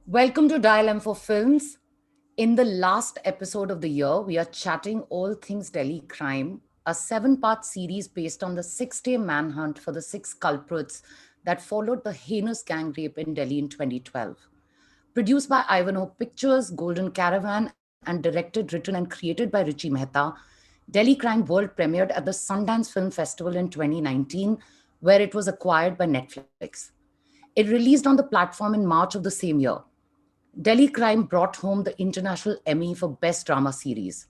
Welcome to Dial M for Films. In the last episode of the year, we are chatting all things Delhi crime, a seven-part series based on the six-day manhunt for the six culprits that followed the heinous gang rape in Delhi in 2012. Produced by Ivanhoe Pictures, Golden Caravan, and directed, written, and created by Richie Mehta, Delhi Crime World premiered at the Sundance Film Festival in 2019, where it was acquired by Netflix. It released on the platform in March of the same year. Delhi Crime brought home the International Emmy for Best Drama Series.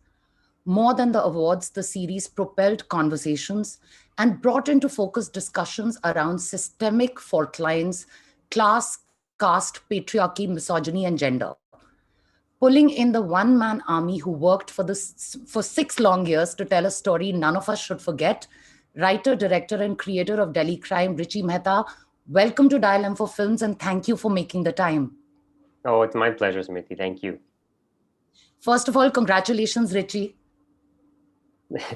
More than the awards, the series propelled conversations and brought into focus discussions around systemic fault lines, class, caste, patriarchy, misogyny, and gender. Pulling in the one-man army who worked for 6 long years to tell a story none of us should forget, writer, director, and creator of Delhi Crime, Richie Mehta, welcome to Dial M for Films and thank you for making the time. Oh, it's my pleasure, Smriti. Thank you. First of all, congratulations, Richie.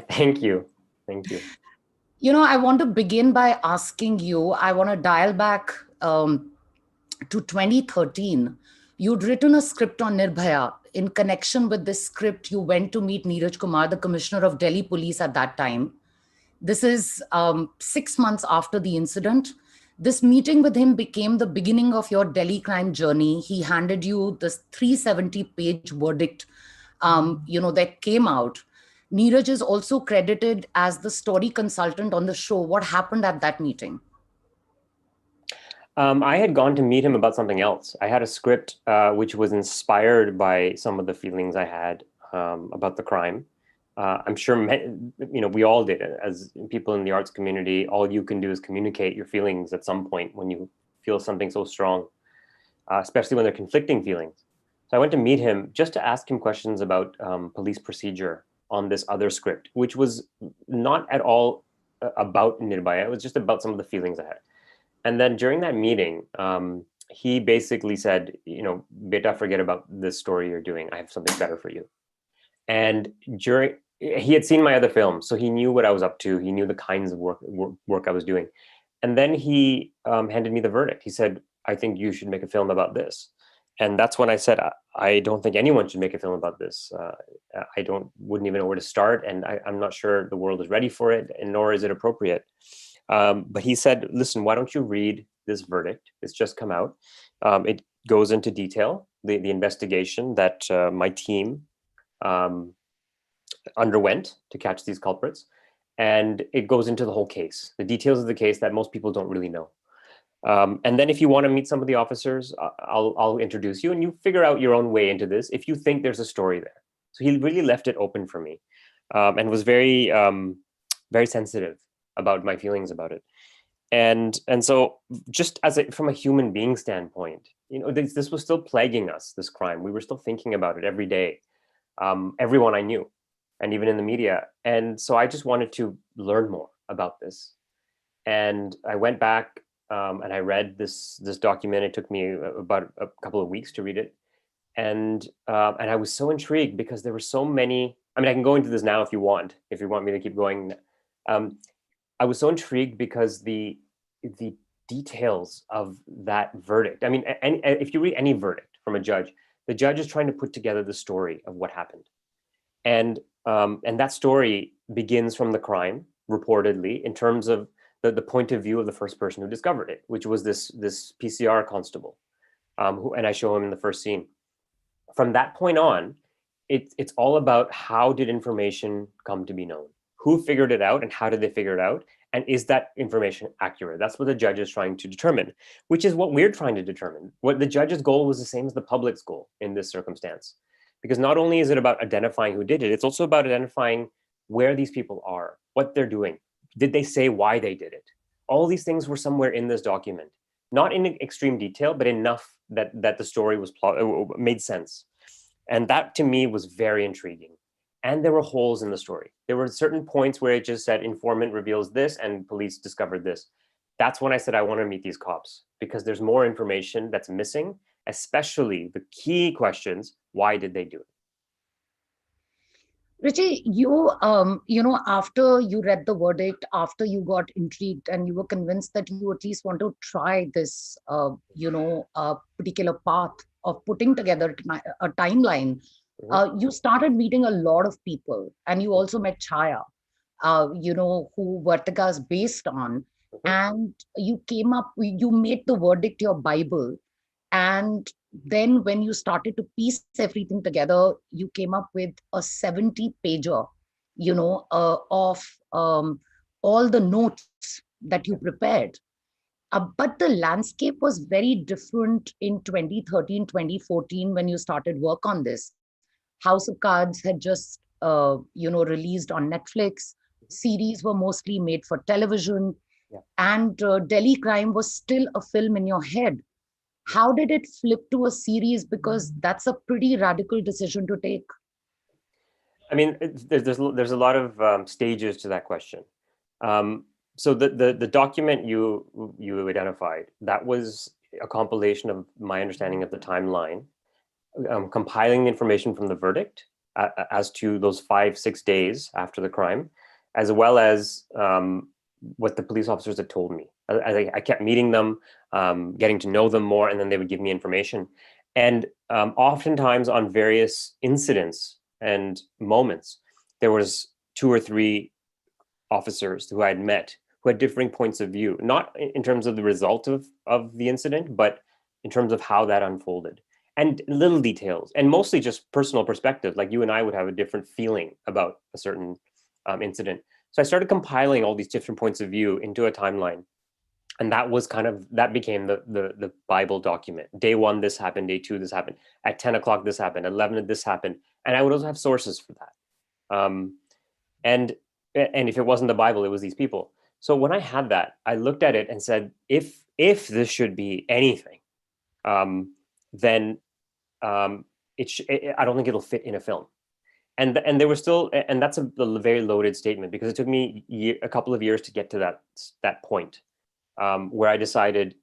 Thank you. Thank you. I want to begin by asking you, I want to dial back to 2013. You'd written a script on Nirbhaya. In connection with this script, you went to meet Neeraj Kumar, the commissioner of Delhi Police at that time. This is 6 months after the incident. This meeting with him became the beginning of your Delhi crime journey. He handed you this 370-page verdict, that came out. Neeraj is also credited as the story consultant on the show. What happened at that meeting? I had gone to meet him about something else. I had a script which was inspired by some of the feelings I had about the crime. I'm sure, we all did it. As people in the arts community, all you can do is communicate your feelings at some point when you feel something so strong, especially when they're conflicting feelings. So I went to meet him just to ask him questions about police procedure on this other script, which was not at all about Nirbhaya. It was just about some of the feelings I had. And then during that meeting, he basically said, beta, forget about this story you're doing. I have something better for you. And he had seen my other films, so he knew what I was up to. He knew the kinds of work I was doing. And then he handed me the verdict. He said, I think you should make a film about this. And that's when I said, I don't think anyone should make a film about this. I wouldn't even know where to start. And I'm not sure the world is ready for it, and nor is it appropriate. But he said, listen, why don't you read this verdict? It's just come out. It goes into detail, the investigation that my team underwent to catch these culprits. And it goes into the whole case, the details of the case that most people don't really know. And then if you want to meet some of the officers, I'll introduce you and you figure out your own way into this if you think there's a story there. So he really left it open for me and was very, very sensitive about my feelings about it. And so just from a human being standpoint, this was still plaguing us, this crime. We were still thinking about it every day. Everyone I knew, and even in the media. And so I just wanted to learn more about this. And I went back and I read this document. It took me about a couple of weeks to read it. And I was so intrigued because there were so many, I can go into this now if you want me to keep going. I was so intrigued because the details of that verdict. If you read any verdict from a judge, the judge is trying to put together the story of what happened. And that story begins from the crime, reportedly, in terms of the point of view of the first person who discovered it, which was this PCR constable, and I show him in the first scene. From that point on, it's all about how did information come to be known? Who figured it out and how did they figure it out? And is that information accurate? That's what the judge is trying to determine, which is what we're trying to determine. What the judge's goal was the same as the public's goal in this circumstance. Because not only is it about identifying who did it, it's also about identifying where these people are, what they're doing. Did they say why they did it? All these things were somewhere in this document, not in extreme detail, but enough that the story was made sense. And that to me was very intriguing. And there were holes in the story. There were certain points where it just said informant reveals this and police discovered this. That's when I said I want to meet these cops because there's more information that's missing, especially the key questions. Why did they do it? Richie, after you read the verdict, after you got intrigued and you were convinced that you at least want to try this, particular path of putting together a timeline, Mhm, you started meeting a lot of people, and you also met Chaya, who Vartika is based on, mhm. and you made the verdict your Bible, and then when you started to piece everything together, you came up with a 70 pager, of um, all the notes that you prepared. But the landscape was very different in 2013, 2014 when you started work on this. House of Cards had just, released on Netflix. Mhm. Series were mostly made for television, Yeah. and Delhi Crime was still a film in your head. Yeah. How did it flip to a series? Because that's a pretty radical decision to take. I mean, there's a lot of stages to that question. Um, so the document you identified, that was a compilation of my understanding of the timeline, compiling the information from the verdict as to those 5 6 days after the crime, as well as what the police officers had told me. I kept meeting them, getting to know them more, and then they would give me information. And oftentimes on various incidents and moments, there was two or three officers who I had met who had differing points of view, not in terms of the result of the incident, but in terms of how that unfolded. And little details, and mostly just personal perspectives. Like you and I would have a different feeling about a certain incident. So I started compiling all these different points of view into a timeline, and that became the Bible document. Day one, this happened. Day two, this happened. At 10 o'clock, this happened. 11, this happened. And I would also have sources for that. And and if it wasn't the Bible, it was these people. So when I had that, I looked at it and said, if this should be anything, um, then um, I don't think it'll fit in a film. And there was still, and that's a very loaded statement because it took me a couple of years to get to that point, where I decided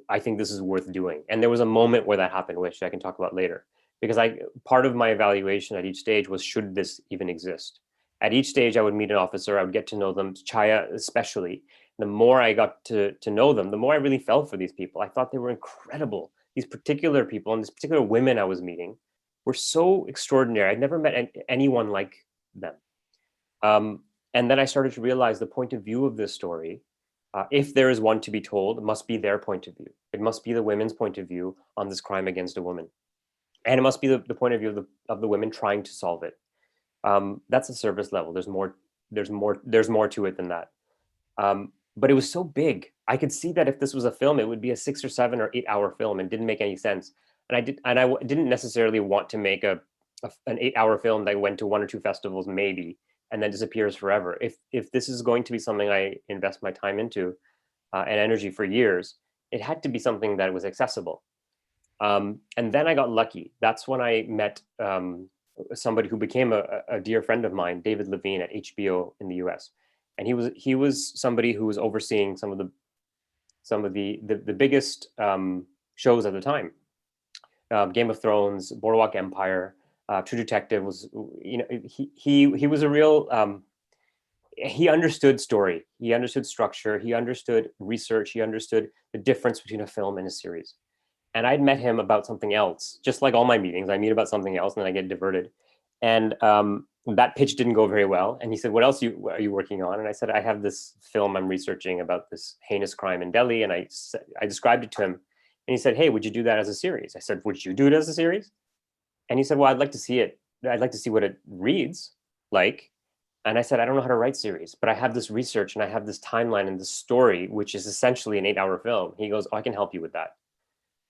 I think this is worth doing. And there was a moment where that happened, which I can talk about later, because I part of my evaluation at each stage was, should this even exist? At each stage, I would meet an officer, I would get to know them, Chaya especially. The more I got to know them, the more I really fell for these people. I thought they were incredible. These particular people and these particular women I was meeting were so extraordinary. I'd never met anyone like them. Um, and then I started to realize the point of view of this story, if there is one to be told, it must be their point of view. It must be the women's point of view on this crime against a woman. And it must be the point of view of the women trying to solve it. That's a service level. There's more to it than that. But it was so big. I could see that if this was a film, it would be a 6 or 7 or 8 hour film and didn't make any sense. And I didn't necessarily want to make an 8 hour film that went to one or two festivals maybe and then disappears forever. If this is going to be something I invest my time into and energy for years, it had to be something that was accessible. And then I got lucky. That's when I met somebody who became a dear friend of mine, David Levine at HBO in the US. And he was somebody who was overseeing some of the biggest shows at the time. Game of Thrones, Boardwalk Empire, True Detective was, he was a real, he understood story, he understood structure, he understood research, he understood the difference between a film and a series. And I'd met him about something else, just like all my meetings. I meet about something else and then I get diverted. And that pitch didn't go very well. And he said, "What else are you working on?" And I said, "I have this film I'm researching about this heinous crime in Delhi." And I described it to him. And he said, "Hey, would you do that as a series?" I said, "Would you do it as a series?" And he said, "Well, I'd like to see it. I'd like to see what it reads like." And I said, "I don't know how to write series, but I have this research and I have this timeline and this story, which is essentially an 8 hour film." He goes, "Oh, I can help you with that."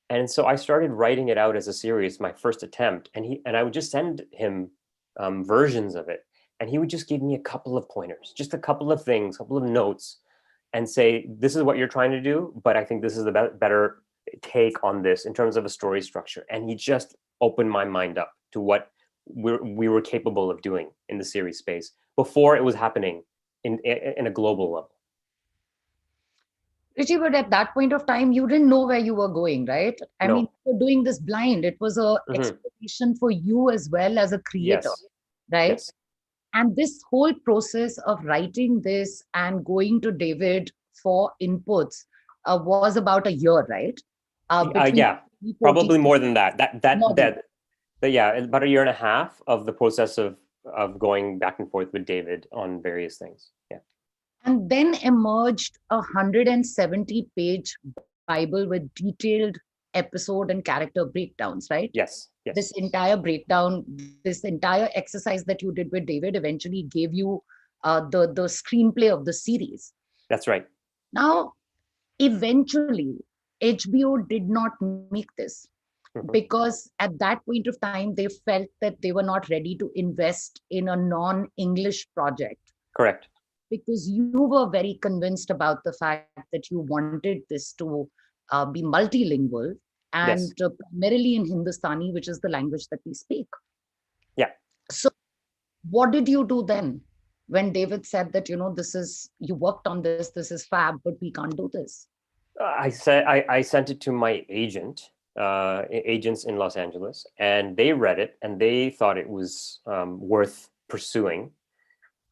And so I started writing it out as a series, my first attempt, and I would just send him versions of it, and he would just give me a couple of pointers, just a couple of things, a couple of notes, and say, "This is what you're trying to do, but I think this is the better take on this in terms of a story structure." And he just opened my mind up to what we were capable of doing in the series space before it was happening in a global level. Richie, but at that point of time, you didn't know where you were going, right? I mean, No. you were doing this blind. It was a Hmm. exploration for you as well as a creator, Yes. right? Yes. And this whole process of writing this and going to David for inputs was about a year, right? Between Yeah, 2014, probably more than that. more than that. But yeah, about a year and a half of the process of going back and forth with David on various things. Yeah. And then emerged a 170-page Bible with detailed episode and character breakdowns, right? Yes. This Yes. entire breakdown, this entire exercise that you did with David eventually gave you the screenplay of the series. That's right. Now, eventually, HBO did not make this Hmm. because at that point of time, they felt that they were not ready to invest in a non English project Correct. because you were very convinced about the fact that you wanted this to be multilingual and Yes. primarily in Hindustani, which is the language that we speak. Yeah. So, what did you do then when David said that, this is, you worked on this is fab, but we can't do this? I sent it to my agents in Los Angeles, and they read it and they thought it was worth pursuing.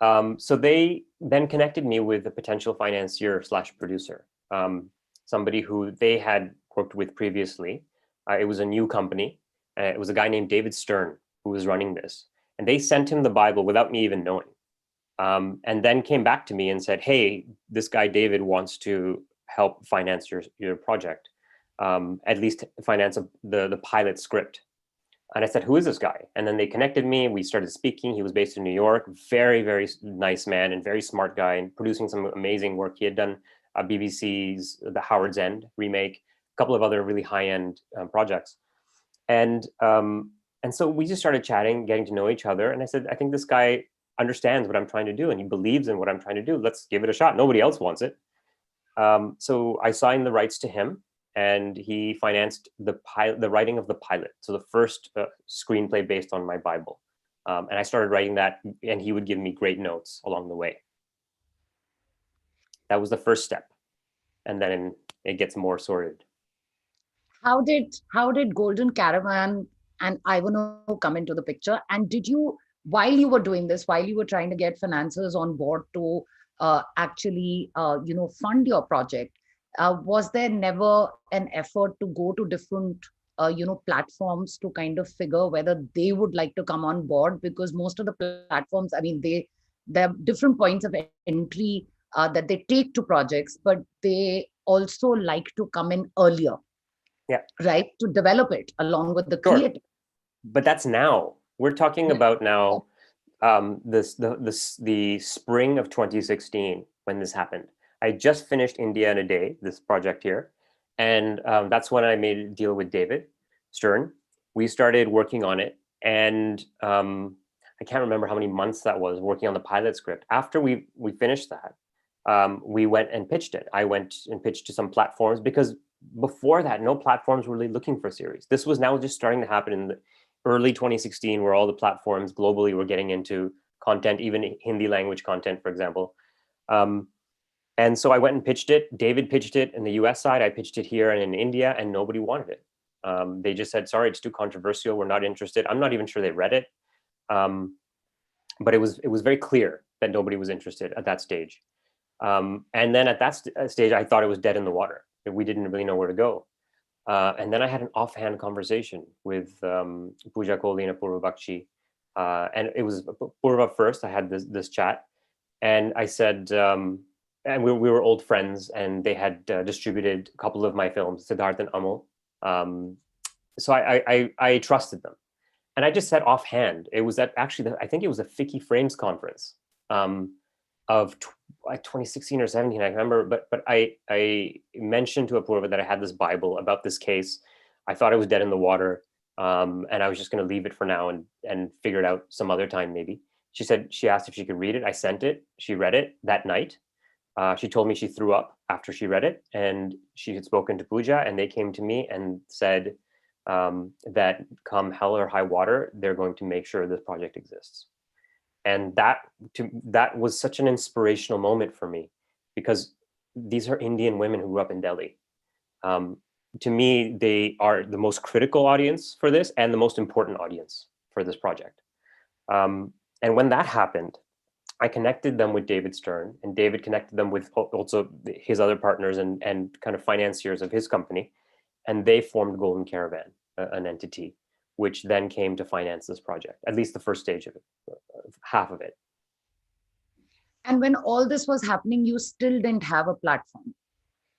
So they then connected me with a potential financier slash producer, somebody who they had worked with previously. It was a new company. It was a guy named David Stern who was running this, and they sent him the Bible without me even knowing. And then came back to me and said, "Hey, this guy David wants to help finance your project, at least finance the pilot script." And I said, "Who is this guy?" And then they connected me. We started speaking. He was based in New York. Very, very nice man and very smart guy, and producing some amazing work. He had done BBC's The Howard's End remake, a couple of other really high-end projects. And so we just started chatting, getting to know each other. And I said, "I think this guy understands what I'm trying to do, and he believes in what I'm trying to do. Let's give it a shot. Nobody else wants it." So I signed the rights to him, and he financed the writing of the pilot. So the first screenplay based on my Bible. And I started writing that, and he would give me great notes along the way. That was the first step, and then it gets more sorted. How did Golden Caravan and Ivanhoe come into the picture? And did you, while you were doing this, while you were trying to get financiers on board to actually fund your project, was there never an effort to go to different platforms to kind of figure whether they would like to come on board? Because most of the platforms, I mean, they have different points of entry that they take to projects, but they also like to come in earlier, Yeah, right, to develop it along with the sure. creative. But that's now. We're talking Yeah. about now, the spring of 2016 when this happened. I just finished India in a Day, this project here, and that's when I made a deal with David Stern. We started working on it, and I can't remember how many months that was working on the pilot script. After we finished that, we went and pitched it. I went and pitched to some platforms because before that, no platforms were really looking for series. This was now just starting to happen in the early 2016, where all the platforms globally were getting into content, even Hindi language content, for example. Um, and so I went and pitched it. David pitched it in the US side. I pitched it here and in India, and nobody wanted it. They just said, "Sorry, it's too controversial. We're not interested." I'm not even sure they read it. Um, but it was very clear that nobody was interested at that stage. And then at that stage, I thought it was dead in the water. We didn't really know where to go. And then I had an offhand conversation with Pooja Kohli and Apurva Bakshi. And it was Purva first. I had this chat, and I said, and we were old friends, and they had distributed a couple of my films, Siddharth and Amal. Um, so I trusted them, and I just said offhand, it was actually I think it was a Ficky Frames conference um, of 2016 or 17. I remember, but I mentioned to Apurva that I had this Bible about this case. I thought it was dead in the water, and I was just going to leave it for now and figure it out some other time maybe. She asked if she could read it. I sent it. She read it that night. She told me she threw up after she read it, and she had spoken to Pooja, and they came to me and said that come hell or high water, they're going to make sure this project exists. And that was such an inspirational moment for me, because these are Indian women who grew up in Delhi. Um, to me, they are the most critical audience for this and the most important audience for this project. Um, And when that happened, I connected them with David Stern, and David connected them with also his other partners and kind of financiers of his company. And they formed Golden Caravan, an entity, which then came to finance this project, at least the first stage of it, half of it. And when all this was happening, you still didn't have a platform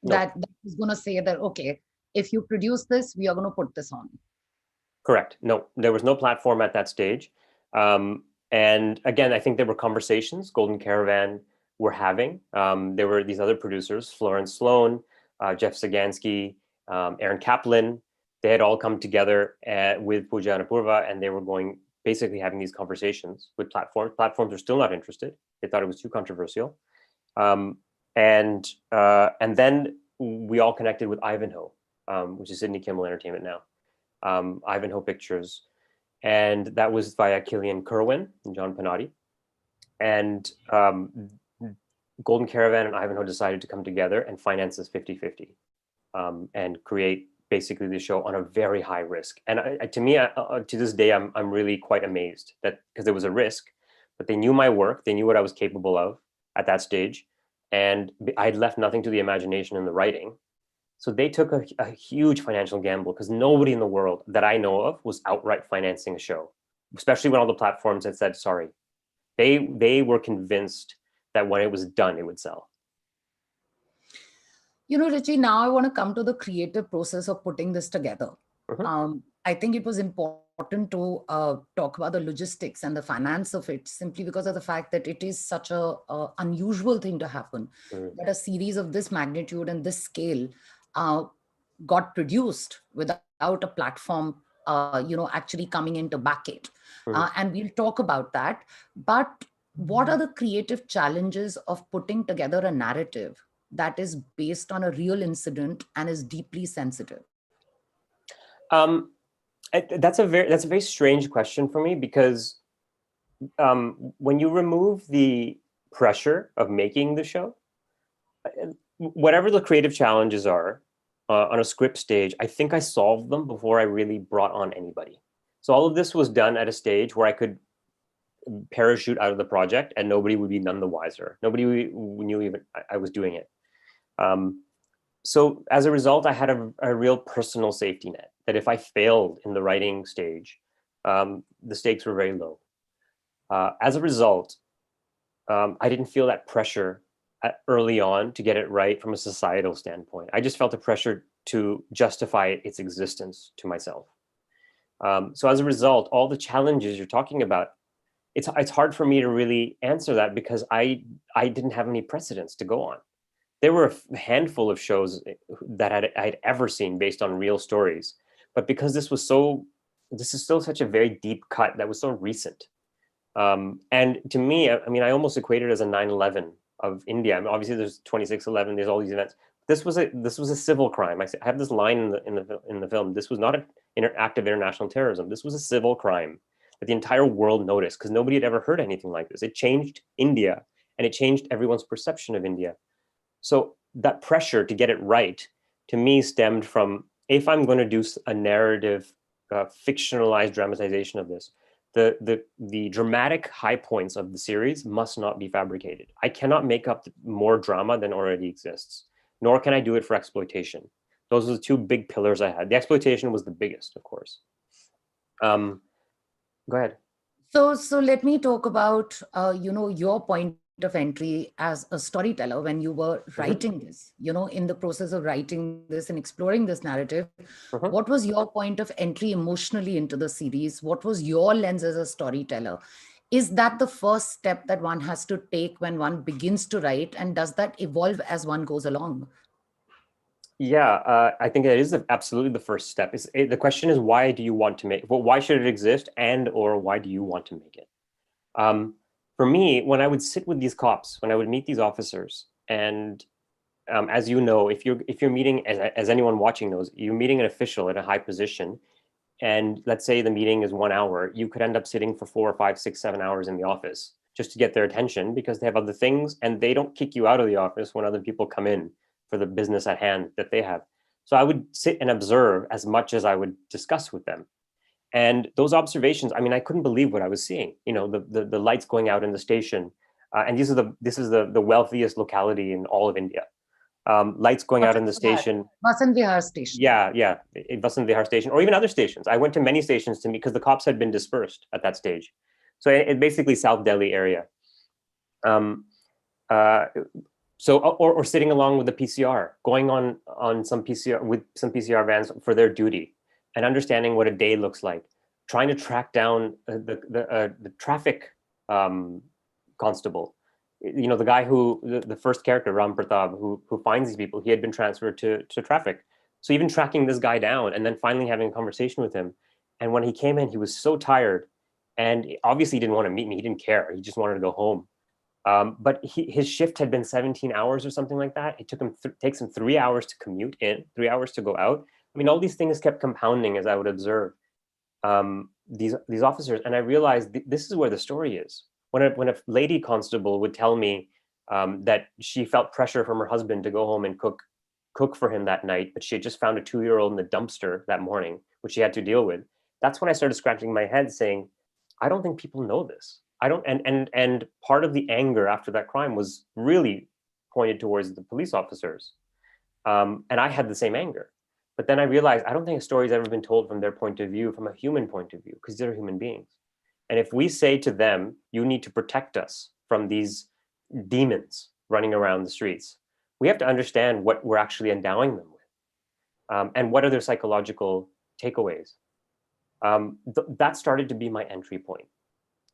No, that was going to say that, okay, if you produce this, we are going to put this on. correct. No, there was no platform at that stage. And again, I think there were conversations Golden Caravan were having. There were these other producers, Florence Sloan, Jeff Sagansky, Aaron Kaplan. They had all come together with Pooja Anupurva, and they were basically having these conversations with platforms. Platforms are still not interested. They thought it was too controversial. And then we all connected with Ivanhoe, which is Sydney Kimmel Entertainment now, Ivanhoe Pictures. And that was via Killian Kerwin and John Panotti. And Golden Caravan and Ivanhoe decided to come together and finance this 50-50 and create basically the show on a very high risk. And to me, to this day, I'm really quite amazed that, because there was a risk, but they knew my work, they knew what I was capable of at that stage, and I'd left nothing to the imagination and the writing. So they took a huge financial gamble, because nobody in the world that I know of was outright financing a show, especially when all the platforms had said sorry. They were convinced that when it was done, it would sell. Richie, now I want to come to the creative process of putting this together. I think it was important to talk about the logistics and the finance of it, simply because of the fact that it is such a unusual thing to happen, that a series of this magnitude and this scale got produced without a platform, actually coming in to back it. And we'll talk about that. But what are the creative challenges of putting together a narrative that is based on a real incident and is deeply sensitive? That's a very strange question for me, because when you remove the pressure of making the show, whatever the creative challenges are on a script stage, I think I solved them before I really brought on anybody. So all of this was done at a stage where I could parachute out of the project and nobody would be none the wiser. Nobody knew even I was doing it. So as a result, I had a real personal safety net, that if I failed in the writing stage, the stakes were very low. As a result, I didn't feel that pressure early on to get it right from a societal standpoint. I just felt the pressure to justify its existence to myself. So as a result, all the challenges you're talking about, it's hard for me to really answer that, because I didn't have any precedents to go on. There were a handful of shows that I'd ever seen based on real stories, but because this is still such a very deep cut that was so recent. And to me, I mean, I almost equate it as a 9/11 of India. I mean, obviously, there's 26/11. There's all these events. This was a civil crime. I have this line in the film. This was not an act of international terrorism. This was a civil crime that the entire world noticed, because nobody had ever heard anything like this. It changed India, and it changed everyone's perception of India. So that pressure to get it right, to me, stemmed from, if I'm going to do a narrative, fictionalized dramatization of this, the dramatic high points of the series must not be fabricated. I cannot make up more drama than already exists, nor can I do it for exploitation. Those are the two big pillars I had. The exploitation was the biggest, of course. Go ahead. So let me talk about, your point of entry as a storyteller when you were writing this, in the process of writing this and exploring this narrative. What was your point of entry emotionally into the series? What was your lens as a storyteller? Is that the first step that one has to take when one begins to write? And does that evolve as one goes along? Yeah, I think it is absolutely the first step. The question is, why do you want to make? Well, why should it exist, or why do you want to make it? For me, when I would sit with these cops, when I would meet these officers, and as you know, if you're meeting, as anyone watching knows, you're meeting an official at a high position, and let's say the meeting is 1 hour, you could end up sitting for 4 or 5, 6, 7 hours in the office just to get their attention, because they have other things, and they don't kick you out of the office when other people come in for the business at hand that they have. So I would sit and observe as much as I would discuss with them. And those observations, I mean, I couldn't believe what I was seeing. The lights going out in the station, and this is the wealthiest locality in all of India. Lights going out in the station. Vasant Vihar station. Yeah, it wasn't the Vihar station, or even other stations. I went to many stations to meet, because the cops had been dispersed at that stage. So it basically South Delhi area. Um, uh, or sitting along with the PCR, going on some PCR with some PCR vans for their duty, and understanding what a day looks like, trying to track down the traffic constable. The guy the first character, Ram Pratap, who finds these people, he had been transferred to traffic. So even tracking this guy down and then finally having a conversation with him. And when he came in, he was so tired, and obviously he didn't want to meet me. He didn't care. He just wanted to go home. But his shift had been 17 hours or something like that. It takes him 3 hours to commute in, 3 hours to go out. I mean, all these things kept compounding as I would observe these officers, and I realized this is where the story is. When a lady constable would tell me that she felt pressure from her husband to go home and cook for him that night, but she had just found a 2-year-old in the dumpster that morning, which she had to deal with. That's when I started scratching my head, saying, I don't think people know this. I don't, and part of the anger after that crime was really pointed towards the police officers, and I had the same anger. But then I realized I don't think a story's ever been told from their point of view, from a human point of view, because they're human beings. And if we say to them, you need to protect us from these demons running around the streets, we have to understand what we're actually endowing them with, and what are their psychological takeaways. That started to be my entry point.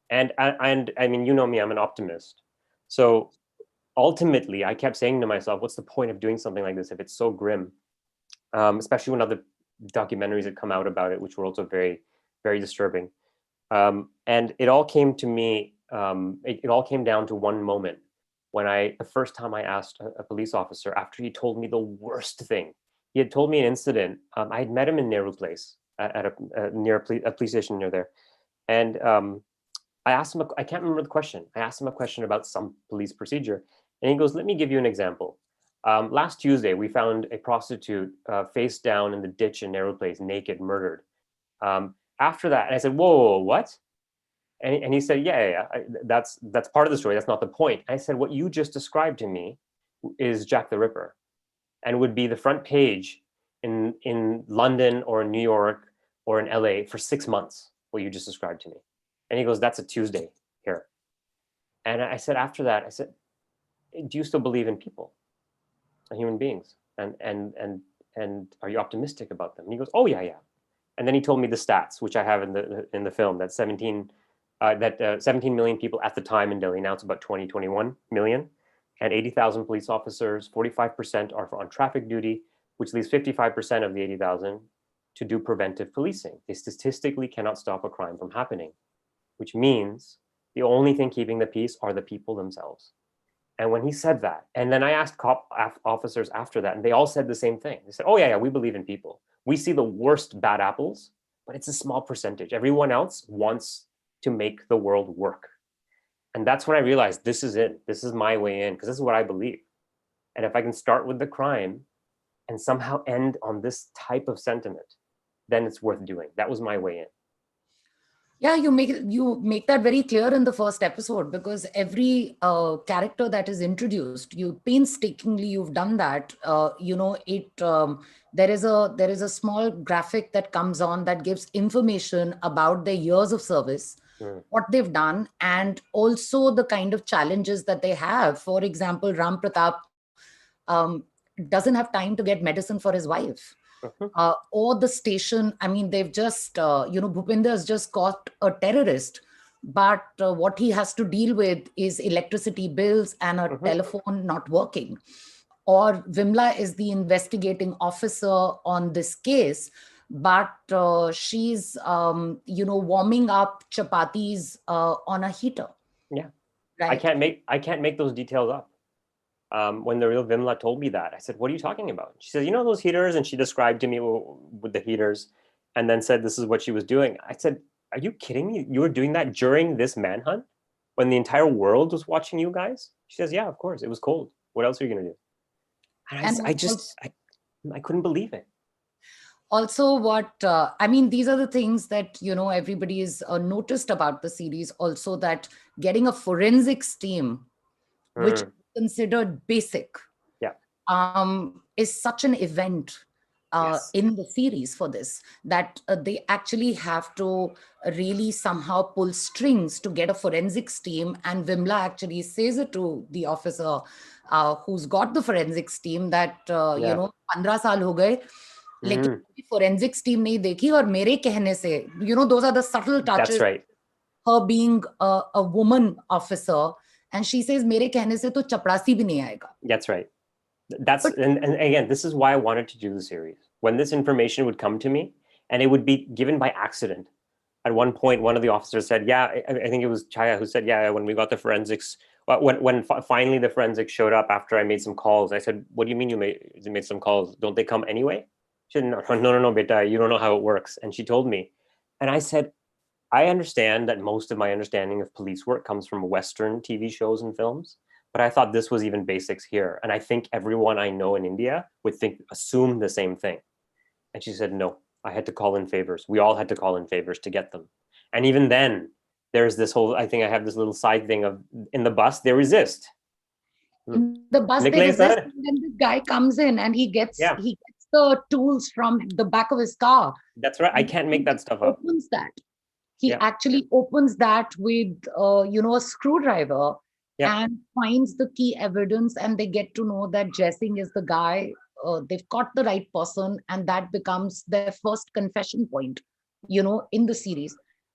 And I mean, you know me, I'm an optimist. So ultimately, I kept saying to myself, what's the point of doing something like this if it's so grim? Especially when other documentaries had come out about it, which were also very, very disturbing. And it all came to me, it all came down to one moment when the first time I asked a police officer, after he told me the worst thing. He had told me an incident. I had met him in Nehru Place at near a police station near there. And I asked him, I can't remember the question. I asked him a question about some police procedure. And he goes, let me give you an example. Last Tuesday, we found a prostitute face down in the ditch in Nehru Place, naked, murdered. After that, and I said, whoa, what? And he said, yeah, that's part of the story. That's not the point. I said, what you just described to me is Jack the Ripper, and would be the front page in London or in New York or in LA for 6 months, what you just described to me. And he goes, that's a Tuesday here. And I said, after that, I said, do you still believe in people, human beings? And are you optimistic about them? And he goes, oh, yeah. And then he told me the stats, which I have in the film, that 17 million people at the time in Delhi. Now it's about 21 million, and 80,000 police officers. 45% are on traffic duty, which leaves 55% of the 80,000 to do preventive policing. They statistically cannot stop a crime from happening, which means the only thing keeping the peace are the people themselves. And when he said that, and then I asked cop officers after that, and they all said the same thing. They said, oh, yeah, we believe in people. We see the worst bad apples, but it's a small percentage. Everyone else wants to make the world work. And that's when I realized this is it. This is my way in, because this is what I believe. And if I can start with the crime and somehow end on this type of sentiment, then it's worth doing. That was my way in. Yeah, you make that very clear in the first episode, because every character that is introduced, you painstakingly you've done that. There is a small graphic that comes on that gives information about their years of service, what they've done, and also the kind of challenges that they have. For example, Ram Pratap um, doesn't have time to get medicine for his wife. Or the station, I mean, they've just, Bhupinder has just caught a terrorist, but what he has to deal with is electricity bills and a telephone not working. Or Vimla is the investigating officer on this case, but she's, warming up chapatis on a heater. Yeah. Right. I can't make those details up. When the real Vimla told me that, I said, what are you talking about? She said, those heaters? And she described to me with the heaters, and then said this is what she was doing. I said, are you kidding me? You were doing that during this manhunt when the entire world was watching you guys? She says, yeah, of course. It was cold. What else are you going to do? And I couldn't believe it. Also, what I mean, these are the things that, everybody is noticed about the series. Also, that getting a forensics team, which is Mm, considered basic, yeah. is such an event Yes. in the series for this, that they actually have to really somehow pull strings to get a forensics team. And Vimla actually says it to the officer who's got the forensics team that, Yeah. 15 साल हो गए, Mm, लेकिन forensics team नहीं देखी, और मेरे कहने से, those are the subtle that's touches. right. Her being a woman officer, and she says मेरे कहने से तो चपरासी भी नहीं आएगा. That's right. That's But and again, this is why I wanted to do the series. When this information would come to me, and it would be given by accident. At one point, one of the officers said, "Yeah, I think it was Chaya who said, yeah, when we got the forensics, when finally the forensics showed up after I made some calls, I said, what do you mean you made some calls? Don't they come anyway?" She said, no, beta, you don't know how it works. And she told me, and I said, I understand that most of my understanding of police work comes from Western TV shows and films, but I thought this was even basics here. And I think everyone I know in India would assume the same thing. And she said, no, I had to call in favors. We all had to call in favors to get them. And even then, there's this whole, I think I have this little side thing of in the bus, they resist. in the bus they Nikle resist, sir? and then this guy comes in and he gets Yeah, he gets the tools from the back of his car. that's right. I And can't he make that just stuff up. opens that. He Yeah, actually opens that with a screwdriver, yeah, and finds the key evidence, and they get to know that Jessing is the guy. They've caught the right person, and that becomes their first confession point, in the series.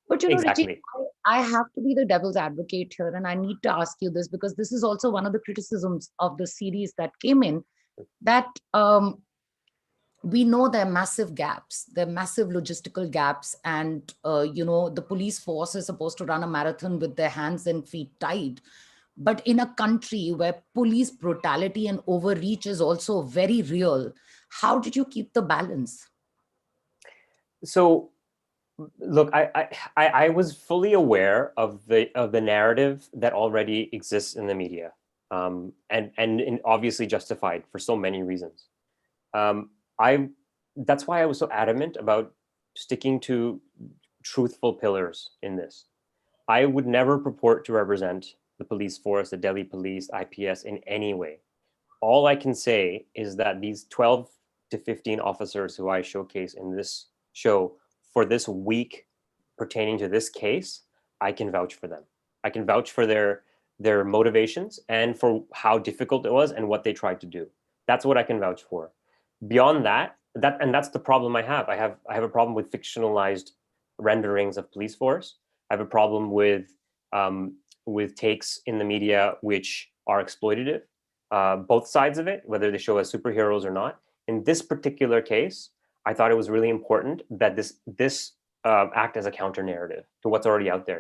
But Richie, exactly. I have to be the devil's advocate here, and I need to ask you this, because this is also one of the criticisms of the series that came in, that we know there are massive gaps, there are massive logistical gaps, and the police force is supposed to run a marathon with their hands and feet tied. But in a country where police brutality and overreach is also very real, how did you keep the balance? So look, I was fully aware of the narrative that already exists in the media, and obviously justified for so many reasons. Um, I That's why I was so adamant about sticking to truthful pillars in this. I would never purport to represent the police force, the Delhi police, IPS in any way. All I can say is that these 12 to 15 officers who I showcase in this show for this week pertaining to this case, I can vouch for them. I can vouch for their motivations and for how difficult it was and what they tried to do. That's what I can vouch for. Beyond that's the problem I have. I have a problem with fictionalized renderings of police force. I have a problem with takes in the media which are exploitative, both sides of it, whether they show as superheroes or not. In this particular case, I thought it was really important that this act as a counter narrative to what's already out there.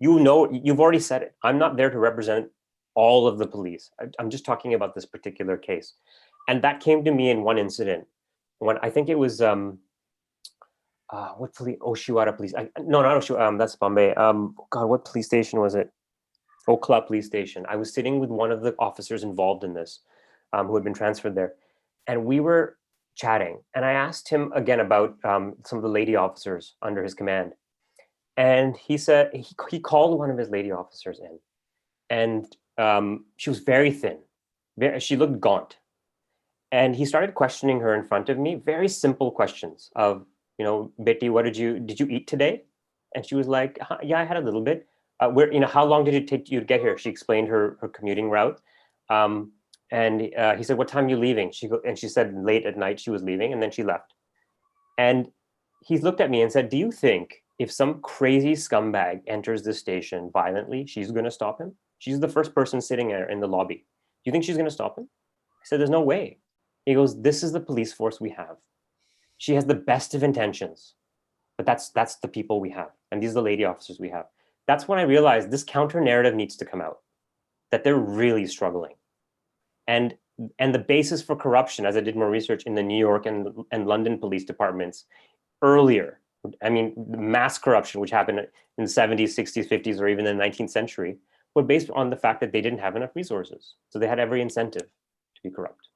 You've already said it. I'm not there to represent all of the police. I'm just talking about this particular case, and that came to me in one incident when I think it was what police? Oshiwara police. No, not Oshiwara. That's Bombay. God, what police station was it? Okla police station. I was sitting with one of the officers involved in this, who had been transferred there, and we were chatting. And I asked him again about some of the lady officers under his command, and he said he called one of his lady officers in, and she was very thin, she looked gaunt, and he started questioning her in front of me, very simple questions of, Betty, what did you eat today? And she was like, yeah, I had a little bit. Where, how long did it take you to get here? She explained her commuting route. um, and he said, what time are you leaving? And she said late at night she was leaving, and then she left. And he looked at me and said, do you think if some crazy scumbag enters this station violently, she's going to stop him? She's the first person sitting there in the lobby. Do you think she's going to stop him? I said, there's no way. He goes, this is the police force we have. She has the best of intentions, but that's the people we have. And these are the lady officers we have. That's when I realized this counter narrative needs to come out, that they're really struggling. And the basis for corruption, as I did more research in the New York and London police departments earlier, I mean, mass corruption, which happened in the 70s, 60s, 50s, or even in the 19th century, were based on the fact that they didn't have enough resources. So they had every incentive to be corrupt.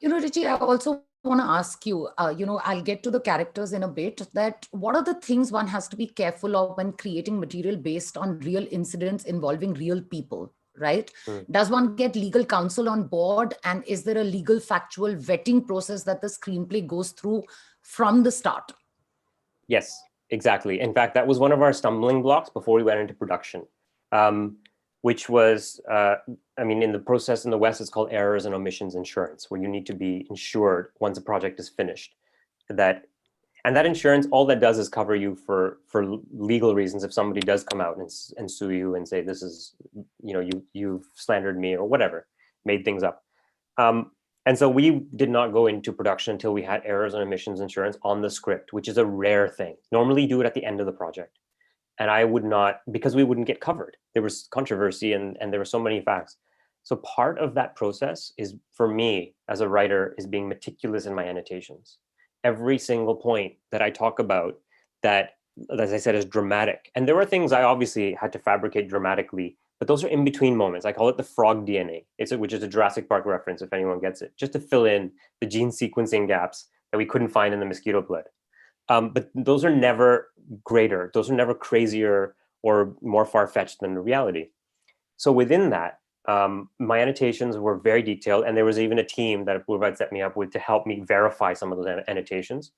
Richie, I also want to ask you, I'll get to the characters in a bit, that what are the things one has to be careful of when creating material based on real incidents involving real people, right? Mm. Does one get legal counsel on board? And is there a legal factual vetting process that the screenplay goes through from the start? Yes, exactly. In fact, that was one of our stumbling blocks before we went into production, um, which was, I mean, in the process in the West, it's called errors and omissions insurance, where you need to be insured once a project is finished. That and that insurance, all that does is cover you for legal reasons. If somebody does come out and sue you and say this is, you've slandered me or whatever, made things up. Um, and so we did not go into production until we had errors and omissions insurance on the script, which is a rare thing. Normally, you do it at the end of the project. And I would not, because we wouldn't get covered. There was controversy and there were so many facts. So part of that process is, for me as a writer, is being meticulous in my annotations. Every single point that I talk about that, as I said, is dramatic. And there were things I obviously had to fabricate dramatically, but those are in between moments. I call it the frog DNA, which is a Jurassic Park reference, if anyone gets it, just to fill in the gene sequencing gaps that we couldn't find in the mosquito blood. But those are never greater. Those are never crazier or more far-fetched than the reality. So within that, my annotations were very detailed, and there was even a team that Purvat set me up with to help me verify some of those annotations.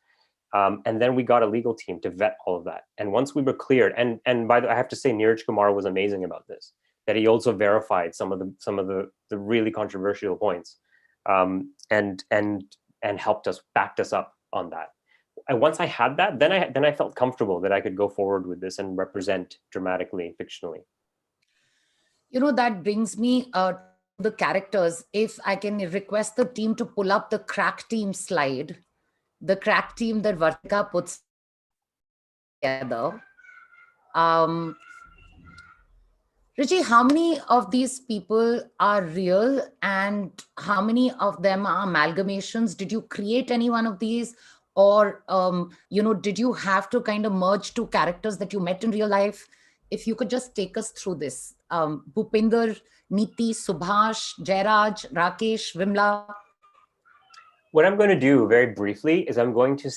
And then we got a legal team to vet all of that. And once we were cleared, and by the way, I have to say, Neeraj Kumar was amazing about this. That he also verified some of the really controversial points, and helped us, backed us up on that. And once I had that, then I felt comfortable that I could go forward with this and represent dramatically, fictionally. That brings me to the characters. If I can request the team to pull up the crack team slide, the crack team that Vartika puts together. Um, Richie, how many of these people are real and how many of them are amalgamations? Did you create any one of these? Or, did you have to kind of merge two characters that you met in real life? If you could just take us through this. Bhupinder, Niti, Subhash, Jairaj, Rakesh, Vimla. What I'm going to do very briefly is I'm going to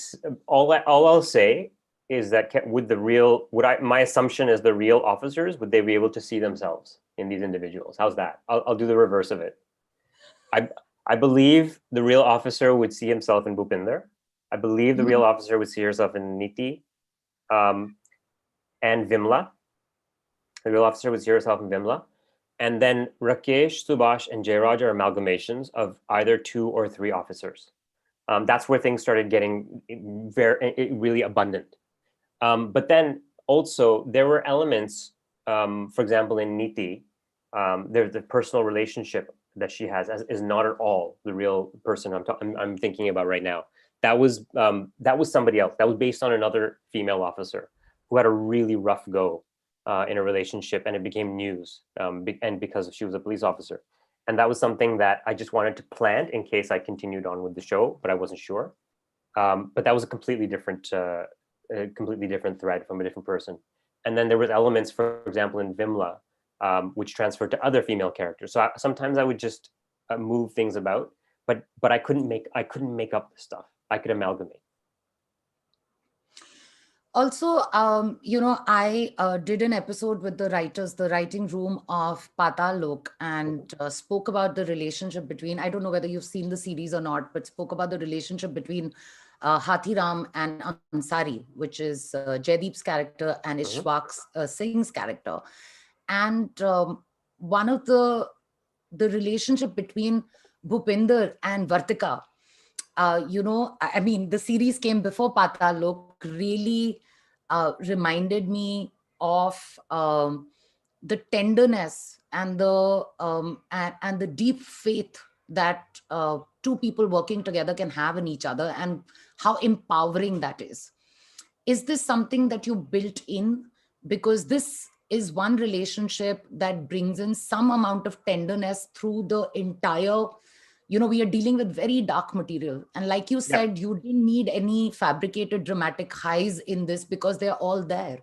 all I'll say is that would the real my assumption is the real officers, would they be able to see themselves in these individuals? How's that? I'll do the reverse of it. I believe the real officer would see himself in Bhupinder. I believe the real officer would see herself in Niti, and Vimla. The real officer would see herself in Vimla. And then Rakesh, Subhash, and Jairaj are amalgamations of either 2 or 3 officers. That's where things started getting really abundant. But then also there were elements, for example, in Niti, there's the personal relationship that she has is not at all the real person I'm thinking about right now. That was somebody else. That was based on another female officer who had a really rough go in a relationship, and it became news, and because she was a police officer. And that was something that I just wanted to plant in case I continued on with the show, but I wasn't sure. But that was a completely different thread from a different person. And then there was elements, for example, in Vimla, which transferred to other female characters. So sometimes I would just move things about, but I couldn't make up the stuff. I could amalgamate. Also, I did an episode with the writers, the writing room of Patal Lok, and spoke about the relationship between, I don't know whether you've seen the series or not, but spoke about the relationship between Hathiram and Ansari, which is Jaideep's character and Ishwak Singh's character. And one of the relationship between Bhupinder and Vartika, I mean, the series came before Patal Lok, really reminded me of the tenderness and the deep faith that two people working together can have in each other, and how empowering that is. Is this something that you built in? Because this is one relationship that brings in some amount of tenderness through the entire, we are dealing with very dark material, and like you Yeah. said, you didn't need any fabricated dramatic highs in this because they're all there.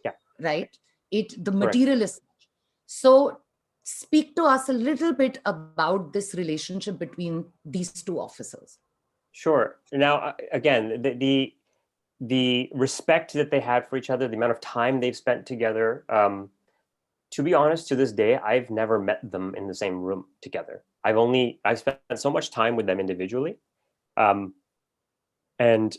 Yeah. Right. The Correct. material is so. Speak to us a little bit about this relationship between these two officers. Sure. Now, again, the respect that they had for each other, the amount of time they've spent together. To be honest, to this day, I've never met them in the same room together. I've spent so much time with them individually, um, and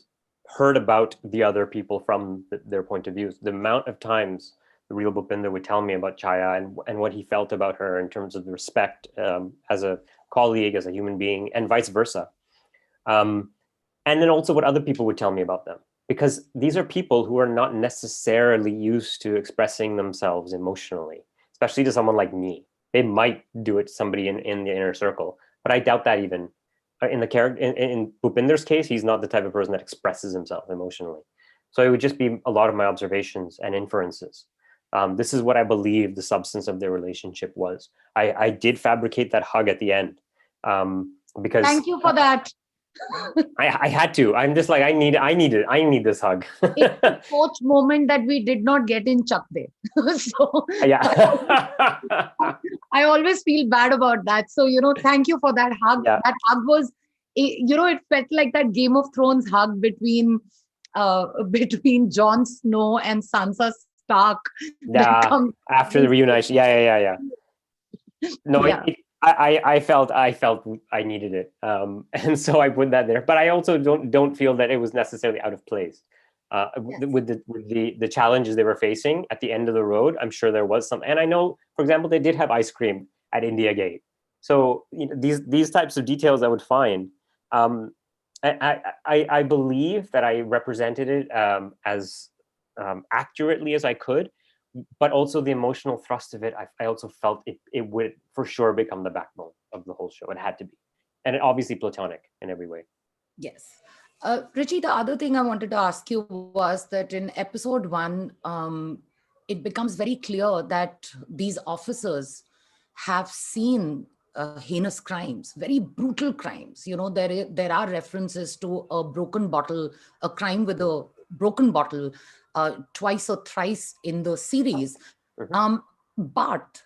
heard about the other people from their point of views. The amount of times the real Bhupinder would tell me about Chaya and what he felt about her in terms of the respect, as a colleague, as a human being, and vice versa. Um, and then also what other people would tell me about them, because these are people who are not necessarily used to expressing themselves emotionally, especially to someone like me. They might do it to somebody in the inner circle, but I doubt that even in the character in Bhupinder's case, he's not the type of person that expresses himself emotionally. So it would just be a lot of my observations and inferences. This is what I believe the substance of their relationship was. I did fabricate that hug at the end, because Thank you for that. I had to. I'm just like, I need this hug. It's a coach moment that we did not get in Chak De. So Yeah. I always feel bad about that. So, thank you for that hug. Yeah. That hug was, it felt like that Game of Thrones hug between Jon Snow and Sansa Stark that Yeah. comes. After the reunition. Yeah. No, Yeah. I felt I needed it, and so I put that there. But I also don't feel that it was necessarily out of place. Yes. With the challenges they were facing at the end of the road, I'm sure there was some. And I know, for example, they did have ice cream at India Gate. So these types of details I would find. Um, I believe that I represented it, as accurately as I could, but also the emotional thrust of it. I also felt it would for sure become the backbone of the whole show. It had to be, and it obviously platonic in every way. Yes. Richie, the other thing I wanted to ask you was that in episode one, it becomes very clear that these officers have seen heinous crimes, very brutal crimes. There are references to a broken bottle, a crime with a broken bottle, twice or thrice in the series. Mhm. But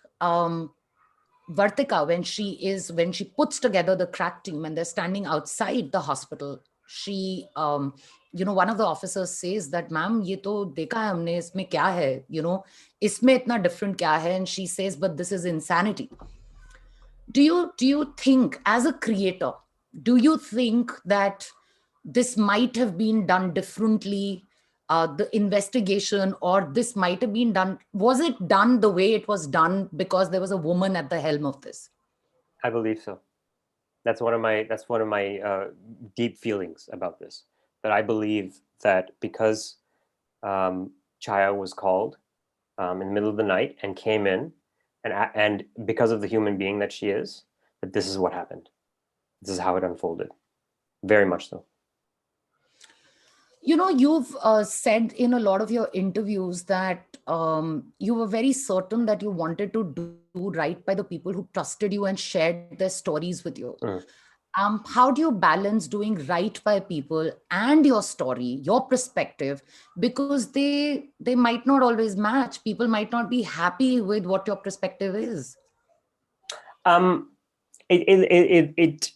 Vartika, when she puts together the crack team and they're standing outside the hospital, one of the officers says that, "Ma'am, ye to dekha hai humne, isme kya hai? Isme itna different kya hai?" And she says, "But this is insanity." Do you think, as a creator, do you think that this might have been done differently, the investigation, or this might have been done, was it done the way it was done because there was a woman at the helm of this? I believe so. That's one of my deep feelings about this. That I believe that because, Chaya was called, in the middle of the night and came in, and because of the human being that she is, that this is what happened. This is how it unfolded. Very much so. You've said in a lot of your interviews that you were very certain that you wanted to do right by the people who trusted you and shared their stories with you. Mm. How do you balance doing right by people and your story, your perspective? Because they might not always match. People might not be happy with what your perspective is. Um, it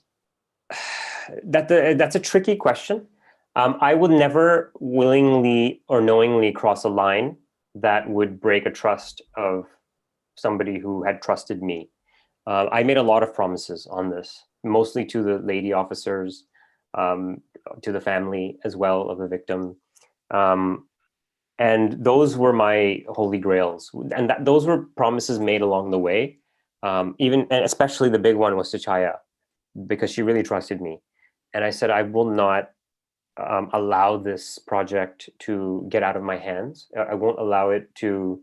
that's a tricky question. I would never willingly or knowingly cross a line that would break a trust of somebody who had trusted me. I made a lot of promises on this, mostly to the lady officers, um, to the family as well of the victim. Um, and those were my holy grails. And those were promises made along the way. Even, and especially the big one was to Chaya, because she really trusted me. And I said, I will not, allow this project to get out of my hands. I won't allow it to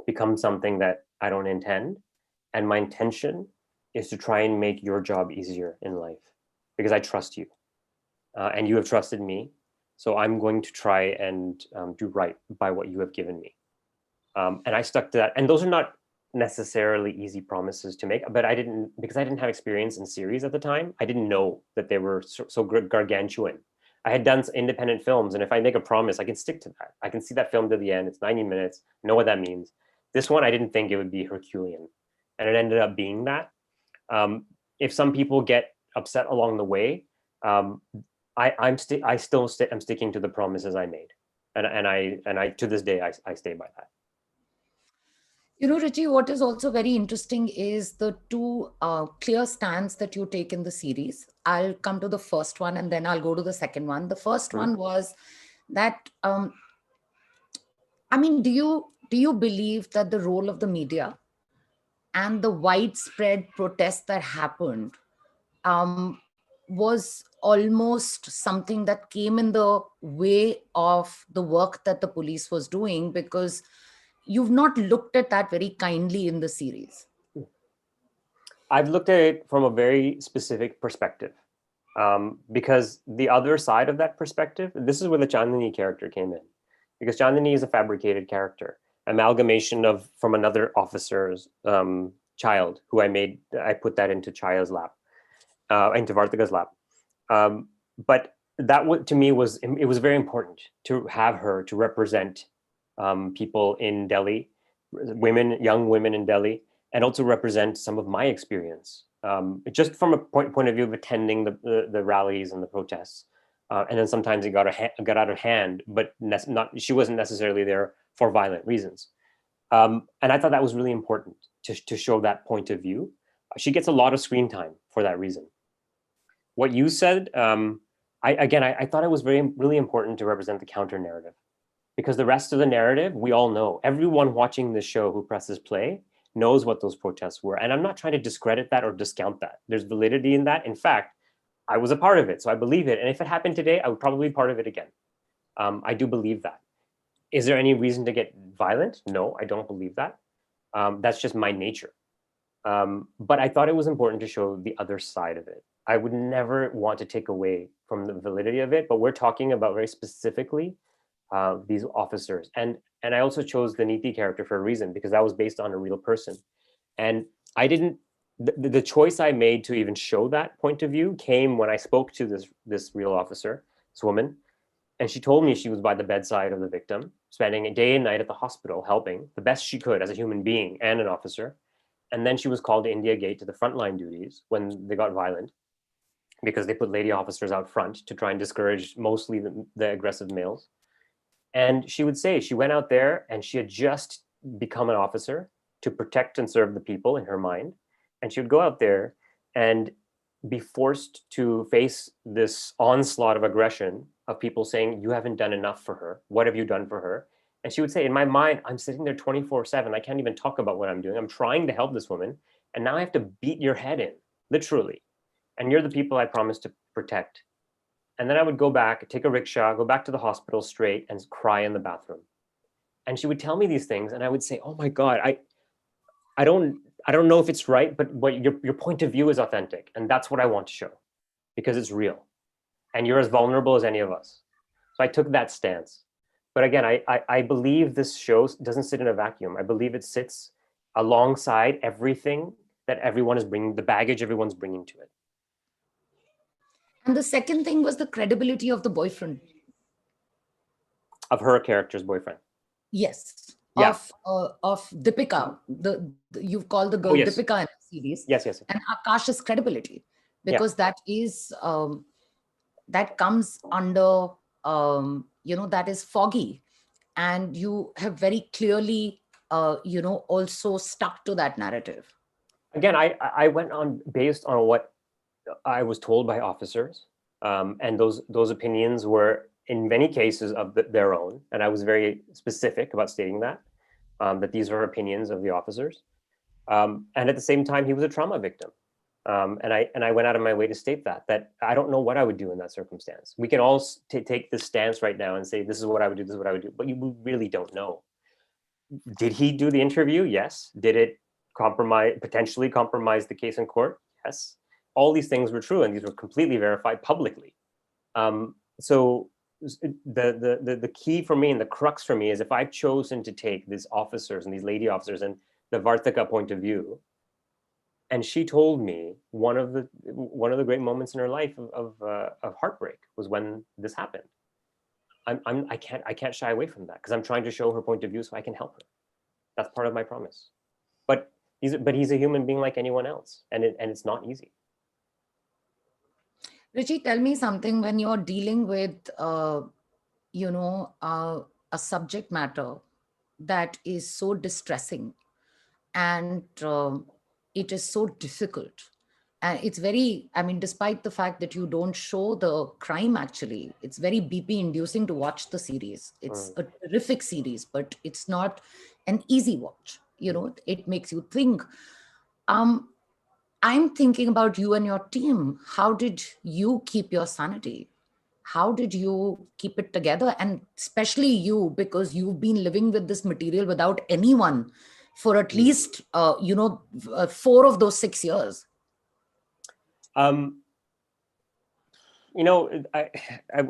become something that I don't intend. And my intention is to try and make your job easier in life, because I trust you, and you have trusted me. So I'm going to try and, do right by what you have given me. And I stuck to that. And those are not necessarily easy promises to make, but because I didn't have experience in series at the time, I didn't know that they were so gargantuan. I had done independent films, and if I make a promise, I can stick to that. I can see that film to the end. It's 90 minutes, know what that means. This one, I didn't think it would be Herculean, and it ended up being that. If some people get upset along the way, um, I'm sticking to the promises I made, and I to this day I stay by that. Richie, what is also very interesting is the two clear stands that you take in the series. I'll come to the first one and then I'll go to the second one. The first Mhm. one was that, I mean, do you believe that the role of the media and the widespread protest that happened um, was almost something that came in the way of the work that the police was doing, because you've not looked at that very kindly in the series? I've looked at it from a very specific perspective, because the other side of that perspective, this is where the Chandni character came in, because Chandni is a fabricated character, amalgamation of from another officer's child who I put that into Chaya's lap, into Vartika's lap. But to me it was very important to have her to represent people in Delhi, young women in Delhi, and also represent some of my experience, just from a point of view of attending the rallies and the protests. And then sometimes it got out of hand, but she wasn't necessarily there for violent reasons. And I thought that was really important to show that point of view. She gets a lot of screen time for that reason. What you said, I thought it was really important to represent the counter narrative, because the rest of the narrative we all know. Everyone watching this show who presses play knows what those protests were, and I'm not trying to discredit that or discount that. There's validity in that. In fact, I was a part of it, so I believe it. And if it happened today, I would probably be part of it again. I do believe that. Is there any reason to get violent? No, I don't believe that. That's just my nature. But I thought it was important to show the other side of it. I would never want to take away from the validity of it, but we're talking about very specifically these officers. And I also chose the Niti character for a reason, because that was based on a real person. And I didn't, the choice I made to even show that point of view came when I spoke to this real officer, this woman, and she told me she was by the bedside of the victim, spending a day and night at the hospital, helping the best she could as a human being and an officer. And then she was called to India Gate to the frontline duties when they got violent, because they put lady officers out front to try and discourage mostly the aggressive males. And she would say she went out there and she had just become an officer to protect and serve the people in her mind. And she would go out there and be forced to face this onslaught of aggression of people saying, "You haven't done enough for her. What have you done for her?" And she would say, in my mind, I'm sitting there 24/7. I can't even talk about what I'm doing. I'm trying to help this woman. And now I have to beat your head in, literally. And you're the people I promised to protect. And then I would go back, take a rickshaw, go back to the hospital straight and cry in the bathroom. And she would tell me these things. And I would say, oh my God, I don't know if it's right, but your point of view is authentic. And that's what I want to show, because it's real. And you're as vulnerable as any of us. So I took that stance. But again, I believe this show doesn't sit in a vacuum. I believe it sits alongside everything that everyone is bringing, the baggage everyone's bringing to it. And the second thing was the credibility of the boyfriend. Of her character's boyfriend. Yes, Yeah. of Deepika. You've called the Oh, girl yes. Deepika in the series, Yes, yes. and Akash's credibility, Yeah. because that comes under, that is foggy, and you have very clearly also stuck to that narrative. Again, I went on based on what I was told by officers, and those opinions were in many cases of their own, and I was very specific about stating that these are opinions of the officers, and at the same time, he was a trauma victim, and I went out of my way to state that I don't know what I would do in that circumstance. We can all take this stance right now and say this is what I would do, this is what I would do, but you really don't know. Did he do the interview? Yes. Did it potentially compromise the case in court? Yes. All these things were true, and these were completely verified publicly. So the key for me and the crux for me is, if I've chosen to take these officers and these lady officers and the Vartika point of view, and she told me one of the great moments in her life of heartbreak was when this happened. I can't shy away from that, because I'm trying to show her point of view so I can help her. That's part of my promise. But he's a human being like anyone else, and it's not easy. Richie, tell me something. When you're dealing with, you know, a subject matter that is so distressing, and it is so difficult, and it's very, I mean, despite the fact that you don't show the crime, actually it's very BP inducing to watch the series. It's Mm, a terrific series, but it's not an easy watch. You mm. know, it makes you think. um I'm thinking about you and your team. How did you keep your sanity? How did you keep it together? And especially you, because you've been living with this material without anyone for at Mm. least, 4 of those 6 years. Um, you know,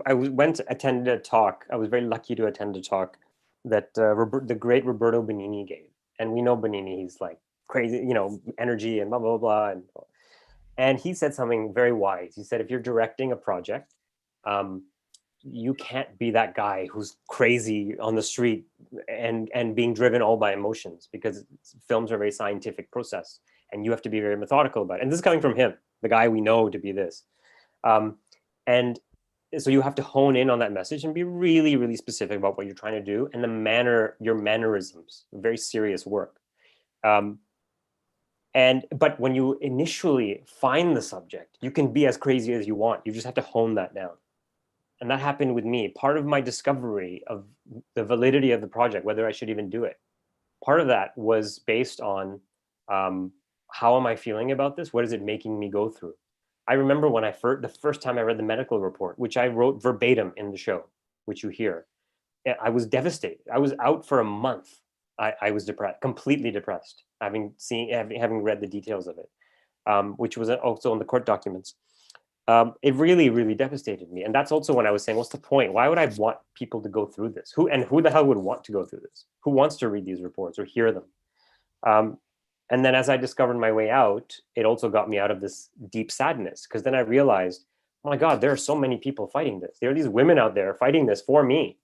went to attended a talk. I was very lucky to attend a talk that the great Roberto Benigni gave, and we know Benigni. He's like crazy, you know, energy and blah blah blah, and he said something very wise. He said, if you're directing a project, um, you can't be that guy who's crazy on the street and being driven all by emotions, because films are a very scientific process, and you have to be very methodical about it. And this is coming from him, the guy we know to be this. Um, and so you have to hone in on that message and be really, really specific about what you're trying to do and the manner, your mannerisms, very serious work. Um, but when you initially find the subject, you can be as crazy as you want. You just have to hone that down. And that happened with me. Part of my discovery of the validity of the project, whether I should even do it, part of that was based on, um, how am I feeling about this? What is it making me go through? I remember when the first time I read the medical report, which I wrote verbatim in the show, which you hear, I was devastated. I was out for a month. I was depressed, completely depressed, having read the details of it, which was also in the court documents. It really, really devastated me. And that's also when I was saying, what's the point? Why would I want people to go through this? Who the hell would want to go through this? Who wants to read these reports or hear them? Um, and then as I discovered my way out, it also got me out of this deep sadness, because then I realized, oh my God, there are so many people fighting this. There are these women out there fighting this for me.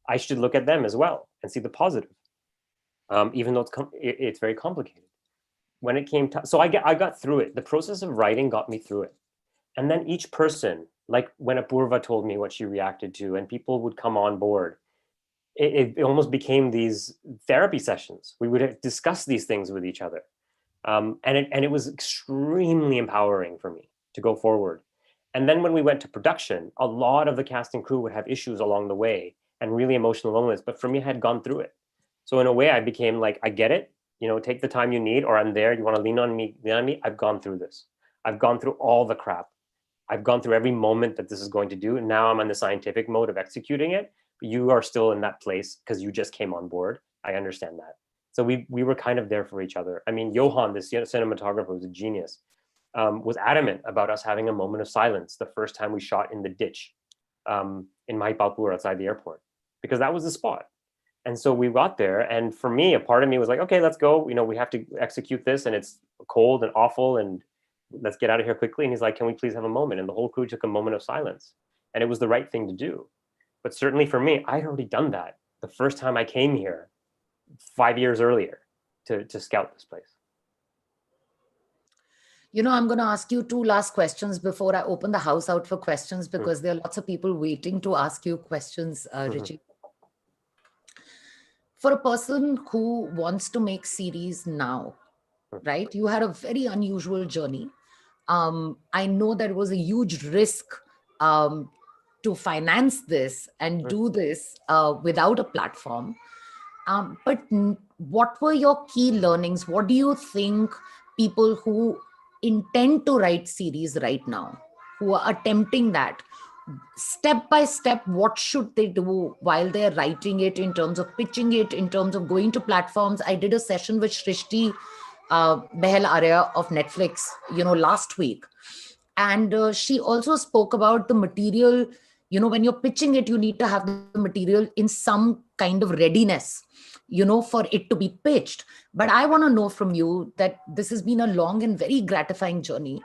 I should look at them as well and see the positive, even though it's very complicated. When it came to, so I got through it. The process of writing got me through it. And then each person, like when Apurva told me what she reacted to, and people would come on board, it almost became these therapy sessions. We would discuss these things with each other. And it was extremely empowering for me to go forward. And then when we went to production, a lot of the cast and crew would have issues along the way and really emotional moments. But for me, I had gone through it. So in a way, I became like, I get it. You know, take the time you need, or I'm there. You want to lean on me, lean on me. I've gone through this. I've gone through all the crap. I've gone through every moment that this is going to do. And now I'm in the scientific mode of executing it. But you are still in that place because you just came on board. I understand that. So we were kind of there for each other. I mean, Johan, this cinematographer, who's a genius, was adamant about us having a moment of silence the first time we shot in the ditch, in Mahipalpur outside the airport, because that was the spot. And so we got there, and for me, a part of me was like, okay, let's go. You know, we have to execute this, and it's cold and awful, and let's get out of here quickly. And he's like, can we please have a moment? And the whole crew took a moment of silence, and it was the right thing to do. But certainly for me, I had already done that the first time I came here 5 years earlier to scout this place. You know, I'm going to ask you two last questions before I open the house out for questions, because there are lots of people waiting to ask you questions, Mm-hmm. Richie. For a person who wants to make series now, right? You had a very unusual journey. I know there was a huge risk, um, to finance this and do this without a platform. But what were your key learnings? What do you think people who intend to write series right now, who are attempting that, step by step, what should they do while they're writing it, in terms of pitching it, in terms of going to platforms? I did a session with Shrishti Behel Arya of Netflix, last week. And she also spoke about the material. When you're pitching it, you need to have the material in some kind of readiness, for it to be pitched. But I want to know from you that this has been a long and very gratifying journey.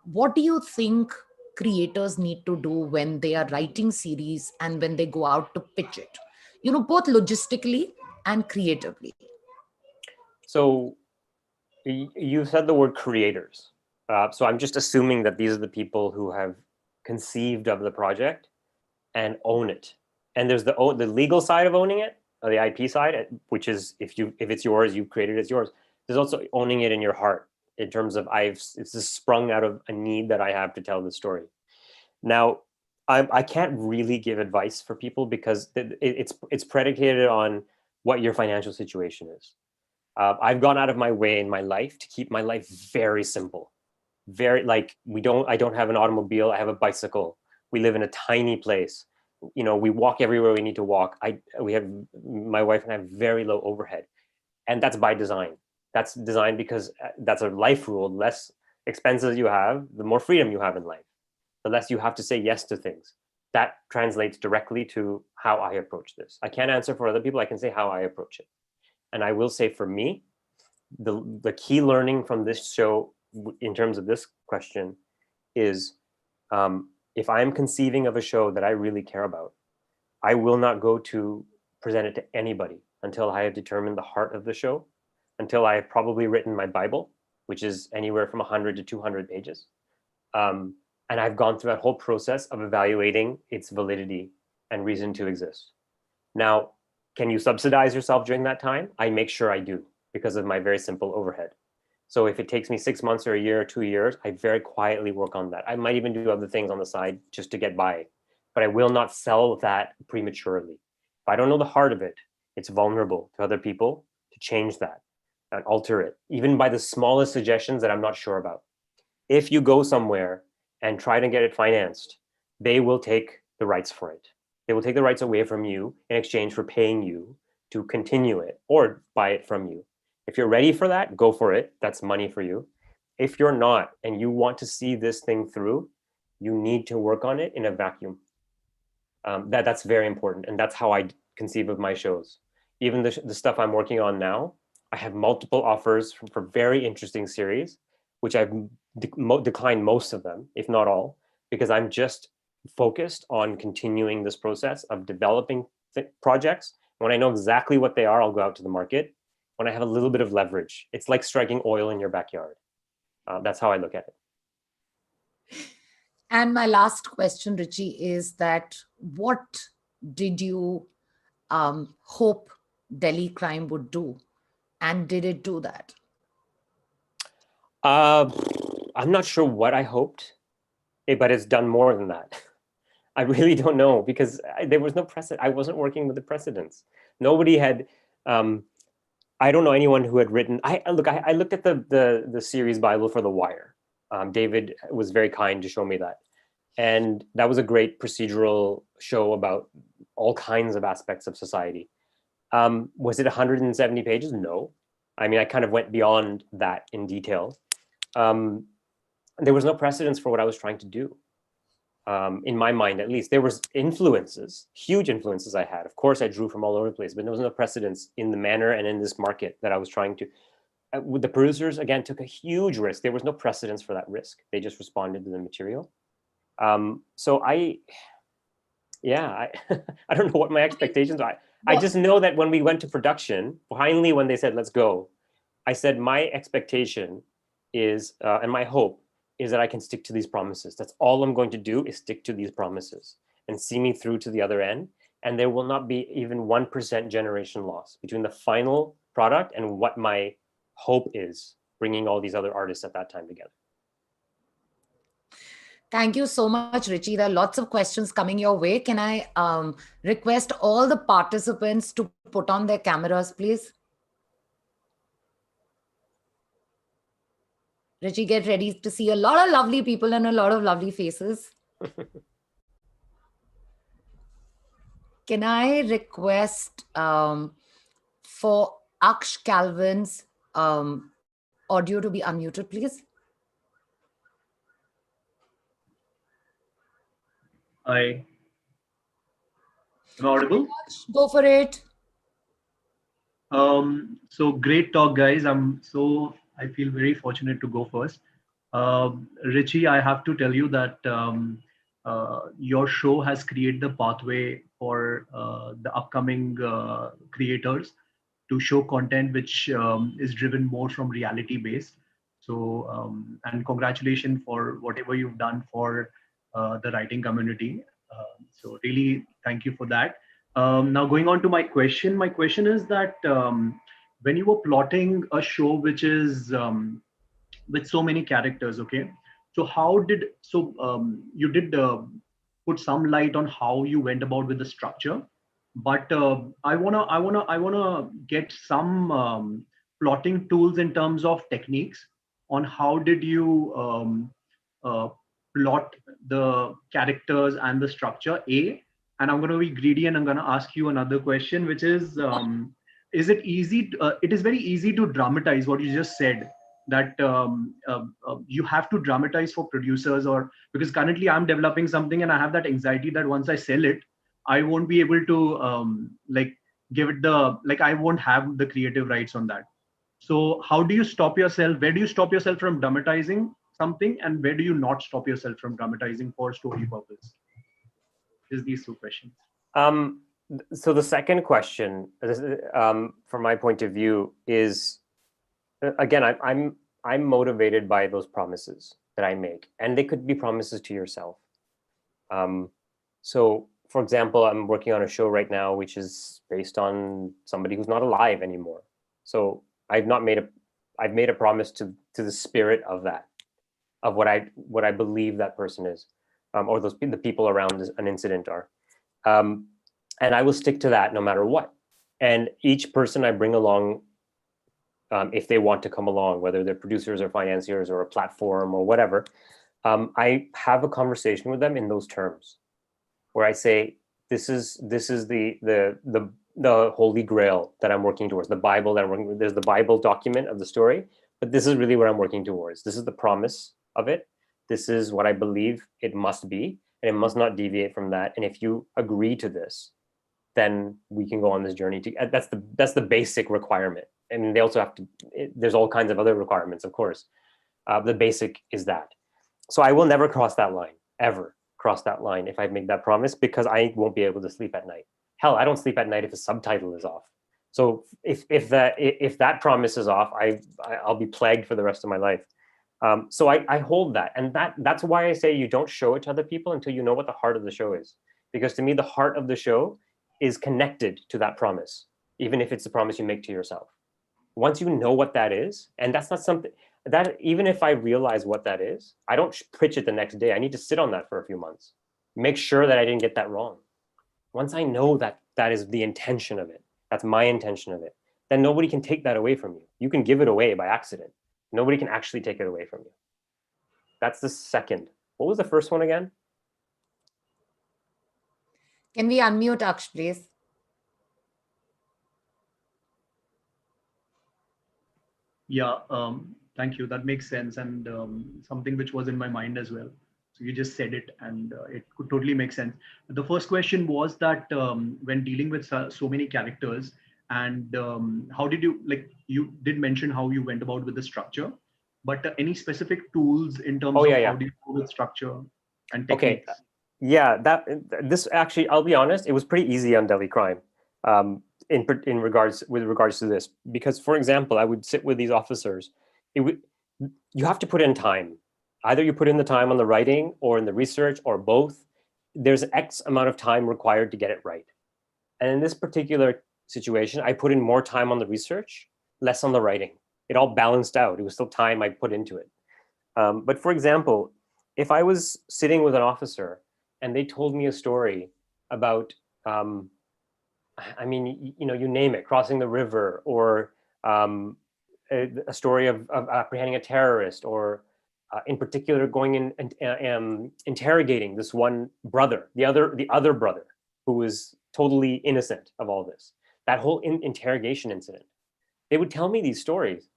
What do you think creators need to do when they are writing series and when they go out to pitch it, both logistically and creatively? So you said the word creators. So I'm just assuming that these are the people who have conceived of the project and own it. And there's the legal side of owning it, or the IP side, which is if it's yours, you created it, it's yours. There's also owning it in your heart, in terms of it's just sprung out of a need that I have to tell the story. Now, I can't really give advice for people because it's predicated on what your financial situation is. I've gone out of my way in my life to keep my life very simple. Very, like, I don't have an automobile. I have a bicycle. We live in a tiny place. We walk everywhere we need to walk. My wife and I have very low overhead, and that's by design. That's designed because that's a life rule. The less expenses you have, the more freedom you have in life. The less you have to say yes to things. That translates directly to how I approach this. I can't answer for other people. I can say how I approach it. And I will say, for me, the key learning from this show, in terms of this question, is if I'm conceiving of a show that I really care about, I will not go to present it to anybody until I have determined the heart of the show, until I have probably written my Bible, which is anywhere from 100 to 200 pages. And I've gone through that whole process of evaluating its validity and reason to exist. Now, can you subsidize yourself during that time? I make sure I do, because of my very simple overhead. So if it takes me 6 months or a year or 2 years, I very quietly work on that. I might even do other things on the side just to get by, but I will not sell that prematurely. If I don't know the heart of it, it's vulnerable to other people to change that and alter it, even by the smallest suggestions that I'm not sure about. If you go somewhere and try to get it financed, they will take the rights for it. They will take the rights away from you in exchange for paying you to continue it or buy it from you. If you're ready for that, go for it. That's money for you. If you're not, and you want to see this thing through, you need to work on it in a vacuum. That's very important. And that's how I conceive of my shows. Even the stuff I'm working on now, I have multiple offers for very interesting series, which I've declined most of them, if not all, because I'm just focused on continuing this process of developing projects. When I know exactly what they are, I'll go out to the market. When I have a little bit of leverage, it's like striking oil in your backyard. That's how I look at it. And my last question, Richie, is that what did you hope Delhi Crime would do? And did it do that? I'm not sure what I hoped, but it's done more than that. I really don't know, because there was no precedent. I wasn't working with the precedents. Nobody had. I don't know anyone who had written. I looked at the series Bible for The Wire. David was very kind to show me that, and that was a great procedural show about all kinds of aspects of society. Was it 170 pages? No. I mean, I kind of went beyond that in detail. There was no precedence for what I was trying to do. In my mind, at least, there was influences, huge influences I had. Of course, I drew from all over the place, but there was no precedence in the manner and in this market that I was trying to. The producers, again, took a huge risk. There was no precedence for that risk. They just responded to the material. So I don't know what my expectations are. I just know that when we went to production, finally, when they said, let's go, I said, my expectation is, and my hope is that I can stick to these promises. That's all I'm going to do, is stick to these promises and see me through to the other end. And there will not be even 1% generation loss between the final product and what my hope is, bringing all these other artists at that time together. Thank you so much, Richie. There are lots of questions coming your way. Can I request all the participants to put on their cameras, please? Richie, get ready to see a lot of lovely people and a lot of lovely faces. Can I request for Aksh Calvin's audio to be unmuted, please? Hi. Am I audible? Go for it. So great talk, guys. I feel very fortunate to go first. Richie, I have to tell you that your show has created the pathway for the upcoming creators to show content which is driven more from reality based. So, and congratulations for whatever you've done for the writing community. So really, thank you for that. Now going on to my question is that when you were plotting a show which is with so many characters, okay, so how did you did put some light on how you went about with the structure, but I wanna get some plotting tools in terms of techniques on how did you uh, plot the characters and the structure, a. And I'm going to be greedy and I'm going to ask you another question, which is it easy it is very easy to dramatize what you just said, that you have to dramatize for producers, or because currently I'm developing something and I have that anxiety that once I sell it, I won't be able to like give it the, like I won't have the creative rights on that. So how do you stop yourself? Where do you stop yourself from dramatizing something, and where do you not stop yourself from dramatizing for story purpose? Is these two questions. Um, so the second question, from my point of view, is again, I'm motivated by those promises that I make, and they could be promises to yourself. So, for example, I'm working on a show right now which is based on somebody who's not alive anymore. So I've made a promise to the spirit of that, of what I believe that person is, or the people around an incident are, and I will stick to that no matter what. And each person I bring along, if they want to come along, whether they're producers or financiers or a platform or whatever, I have a conversation with them in those terms, where I say, this is the holy grail that I'm working towards, the Bible that I'm working with. There's the Bible document of the story, but this is really what I'm working towards. This is the promise of it. This is what I believe it must be, and it must not deviate from that. And if you agree to this, then we can go on this journey. That's the basic requirement. I mean, they also have to. There's all kinds of other requirements, of course. The basic is that. So I will never cross that line, ever cross that line if I make that promise, because I won't be able to sleep at night. Hell, I don't sleep at night if a subtitle is off. So if that promise is off, I'll be plagued for the rest of my life. So I hold that, and that's why I say you don't show it to other people until you know what the heart of the show is, because to me the heart of the show is connected to that promise, even if it's a promise you make to yourself. Once you know what that is, and that's not something that, even if I realize what that is, I don't pitch it the next day. I need to sit on that for a few months, make sure that I didn't get that wrong. Once I know that that is the intention of it, that's my intention of it, then nobody can take that away from you. You can give it away by accident. Nobody can actually take it away from you. That's the second. What was the first one again? Can we unmute Aksh, please? Yeah, thank you. That makes sense, and something which was in my mind as well. So you just said it, and it could totally make sense. The first question was that when dealing with so many characters, and how did you, like, you did mention how you went about with the structure, but any specific tools in terms of how do you go with structure and techniques? Okay. Yeah, this actually, I'll be honest, it was pretty easy on Delhi Crime, in regards to this, because, for example, I would sit with these officers. You have to put in time. Either you put in the time on the writing or in the research, or both. There's X amount of time required to get it right. And in this particular situation, I put in more time on the research, less on the writing. It all balanced out. It was still time I put into it. But for example, if I was sitting with an officer and they told me a story about, I mean, you name it, crossing the river, or a story of apprehending a terrorist, or in particular going in and interrogating this one brother, the other brother, who was totally innocent of all this, that whole interrogation incident. They would tell me these stories,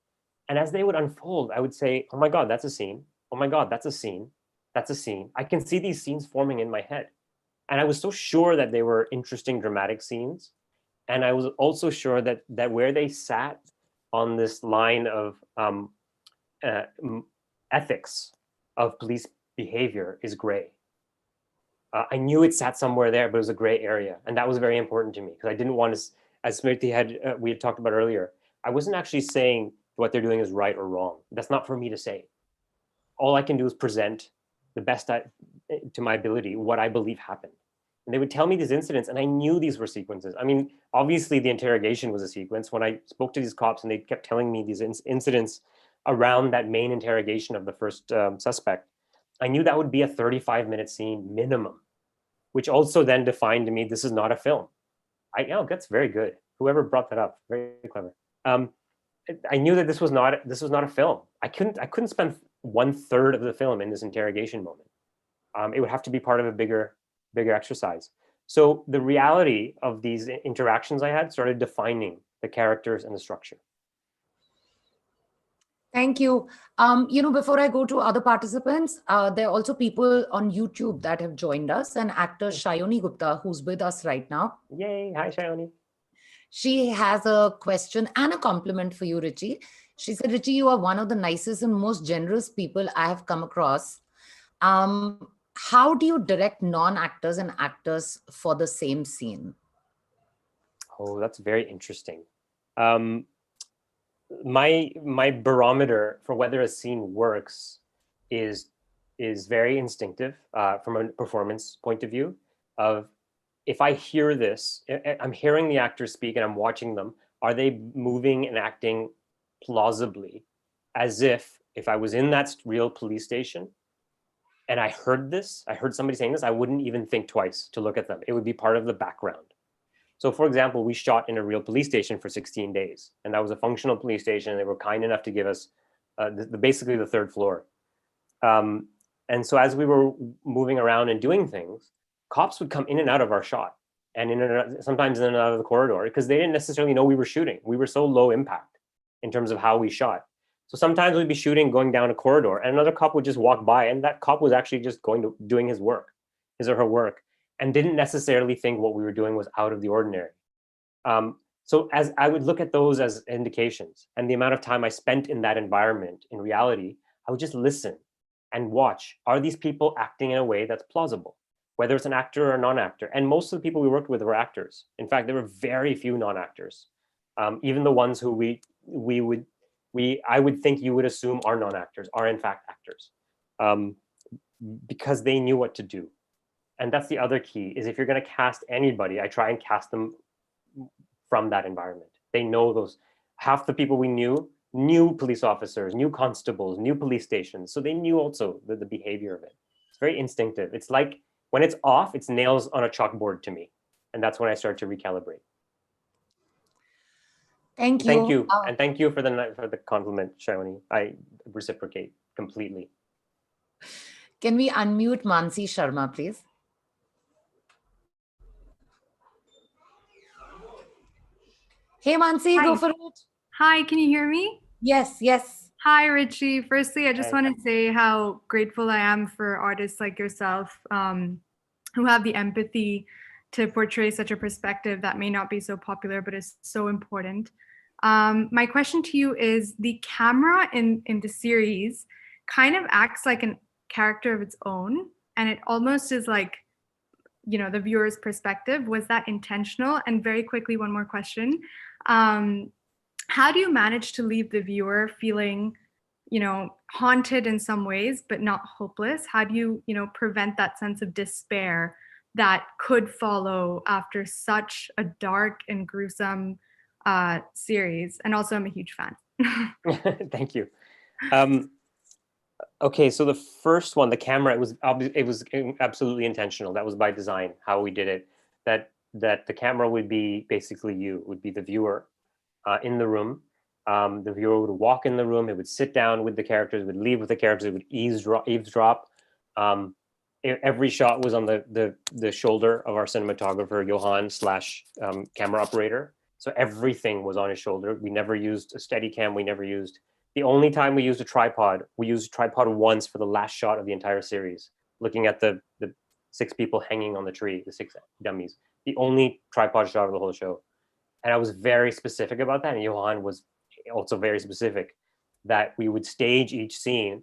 and as they would unfold, I would say, oh my God, that's a scene. Oh my God, that's a scene. That's a scene. I can see these scenes forming in my head. And I was so sure that they were interesting, dramatic scenes. And I was also sure that where they sat on this line of ethics of police behavior is gray. I knew it sat somewhere there, but it was a gray area. And that was very important to me, because I didn't want to, as Smriti we had talked about earlier, I wasn't actually saying what they're doing is right or wrong. That's not for me to say. All I can do is present the best to my ability what I believe happened. And they would tell me these incidents, and I knew these were sequences. I mean, obviously the interrogation was a sequence. When I spoke to these cops and they kept telling me these incidents around that main interrogation of the first suspect, I knew that would be a 35-minute scene minimum, which also then defined to me, this is not a film. That's very good. Whoever brought that up, very clever. I knew that this was not a film. I couldn't spend 1/3 of the film in this interrogation moment. It would have to be part of a bigger exercise. So the reality of these interactions I had started defining the characters and the structure. Thank you. Before I go to other participants, there are also people on YouTube that have joined us, and actor Shayoni Gupta, who's with us right now. Yay. Hi, Shayoni. She has a question and a compliment for you, Richie. She said, Richie, you are one of the nicest and most generous people I have come across. How do you direct non-actors and actors for the same scene? Oh, that's very interesting. My barometer for whether a scene works is very instinctive from a performance point of view. Of if I hear this, I'm hearing the actors speak and I'm watching them. Are they moving and acting plausibly, as if I was in that real police station and I heard somebody saying this, I wouldn't even think twice to look at them. It would be part of the background. So for example, we shot in a real police station for 16 days, and that was a functional police station. And they were kind enough to give us basically the third floor. And so as we were moving around and doing things, cops would come in and out of our shot, and sometimes in and out of the corridor, because they didn't necessarily know we were shooting. We were so low impact in terms of how we shot. So sometimes we'd be shooting, going down a corridor, and another cop would just walk by, and that cop was actually just doing his or her work, and didn't necessarily think what we were doing was out of the ordinary. So as I would look at those as indications, and the amount of time I spent in that environment, in reality, I would just listen and watch. Are these people acting in a way that's plausible, whether it's an actor or a non-actor? And most of the people we worked with were actors. In fact, there were very few non-actors. Even the ones who I would think you would assume are non-actors are in fact actors, because they knew what to do. And that's the other key, is if you're going to cast anybody, I try and cast them from that environment. They know those. Half the people we knew police officers, new constables, new police stations. So they knew also the behavior of it. It's very instinctive. It's like when it's off, it's nails on a chalkboard to me. And that's when I start to recalibrate. Thank you. Thank you. And thank you for the compliment, Shayoni. I reciprocate completely. Can we unmute Mansi Sharma, please? Hey, Mansi, Hi. go for it. Hi, can you hear me? Yes. Hi, Richie. Firstly, I just want to say how grateful I am for artists like yourself who have the empathy to portray such a perspective that may not be so popular, but is so important. My question to you is, the camera in the series kind of acts like a character of its own, and it almost is like, the viewer's perspective. Was that intentional? And very quickly, one more question. How do you manage to leave the viewer feeling, haunted in some ways, but not hopeless? How do you, prevent that sense of despair that could follow after such a dark and gruesome series? And also, I'm a huge fan. Thank you. Okay, so the first one, the camera, it was absolutely intentional. That was by design, how we did it. That the camera would be basically would be the viewer in the room. The viewer would walk in the room, it would sit down with the characters, would leave with the characters, it would eavesdrop. Every shot was on the shoulder of our cinematographer, Johan / camera operator. So everything was on his shoulder. We never used a Steadicam. The only time we used a tripod, we used a tripod once for the last shot of the entire series, looking at the 6 people hanging on the tree, the 6 dummies. The only tripod shot of the whole show. And I was very specific about that. And Johan was also very specific that we would stage each scene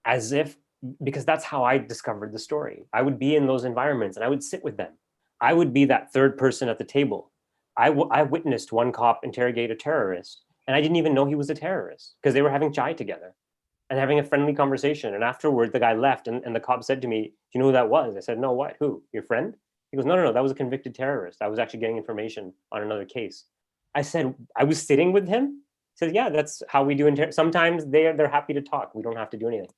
as if, because that's how I discovered the story. I would be in those environments and I would sit with them. I would be that third person at the table. I witnessed one cop interrogate a terrorist, And I didn't even know he was a terrorist because they were having chai together and having a friendly conversation. And afterward, the guy left, and the cop said to me, "Do you know who that was?" I said, "No, what? Who? Your friend?" He goes, "No, that was a convicted terrorist. I was actually getting information on another case." I said, "I was sitting with him?" He said, "Yeah, that's how we do. Sometimes they're happy to talk. We don't have to do anything."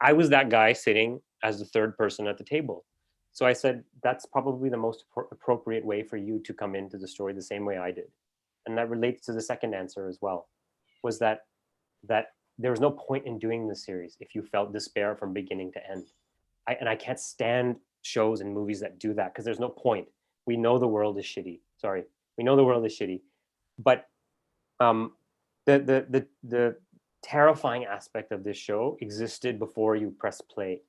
I was that guy sitting as the third person at the table. So I said, that's probably the most appropriate way for you to come into the story the same way I did. And that relates to the second answer as well, was that there was no point in doing this series if you felt despair from beginning to end. I can't stand shows and movies that do that because there's no point. We know the world is shitty. Sorry, we know the world is shitty, but the terrifying aspect of this show existed before you press play.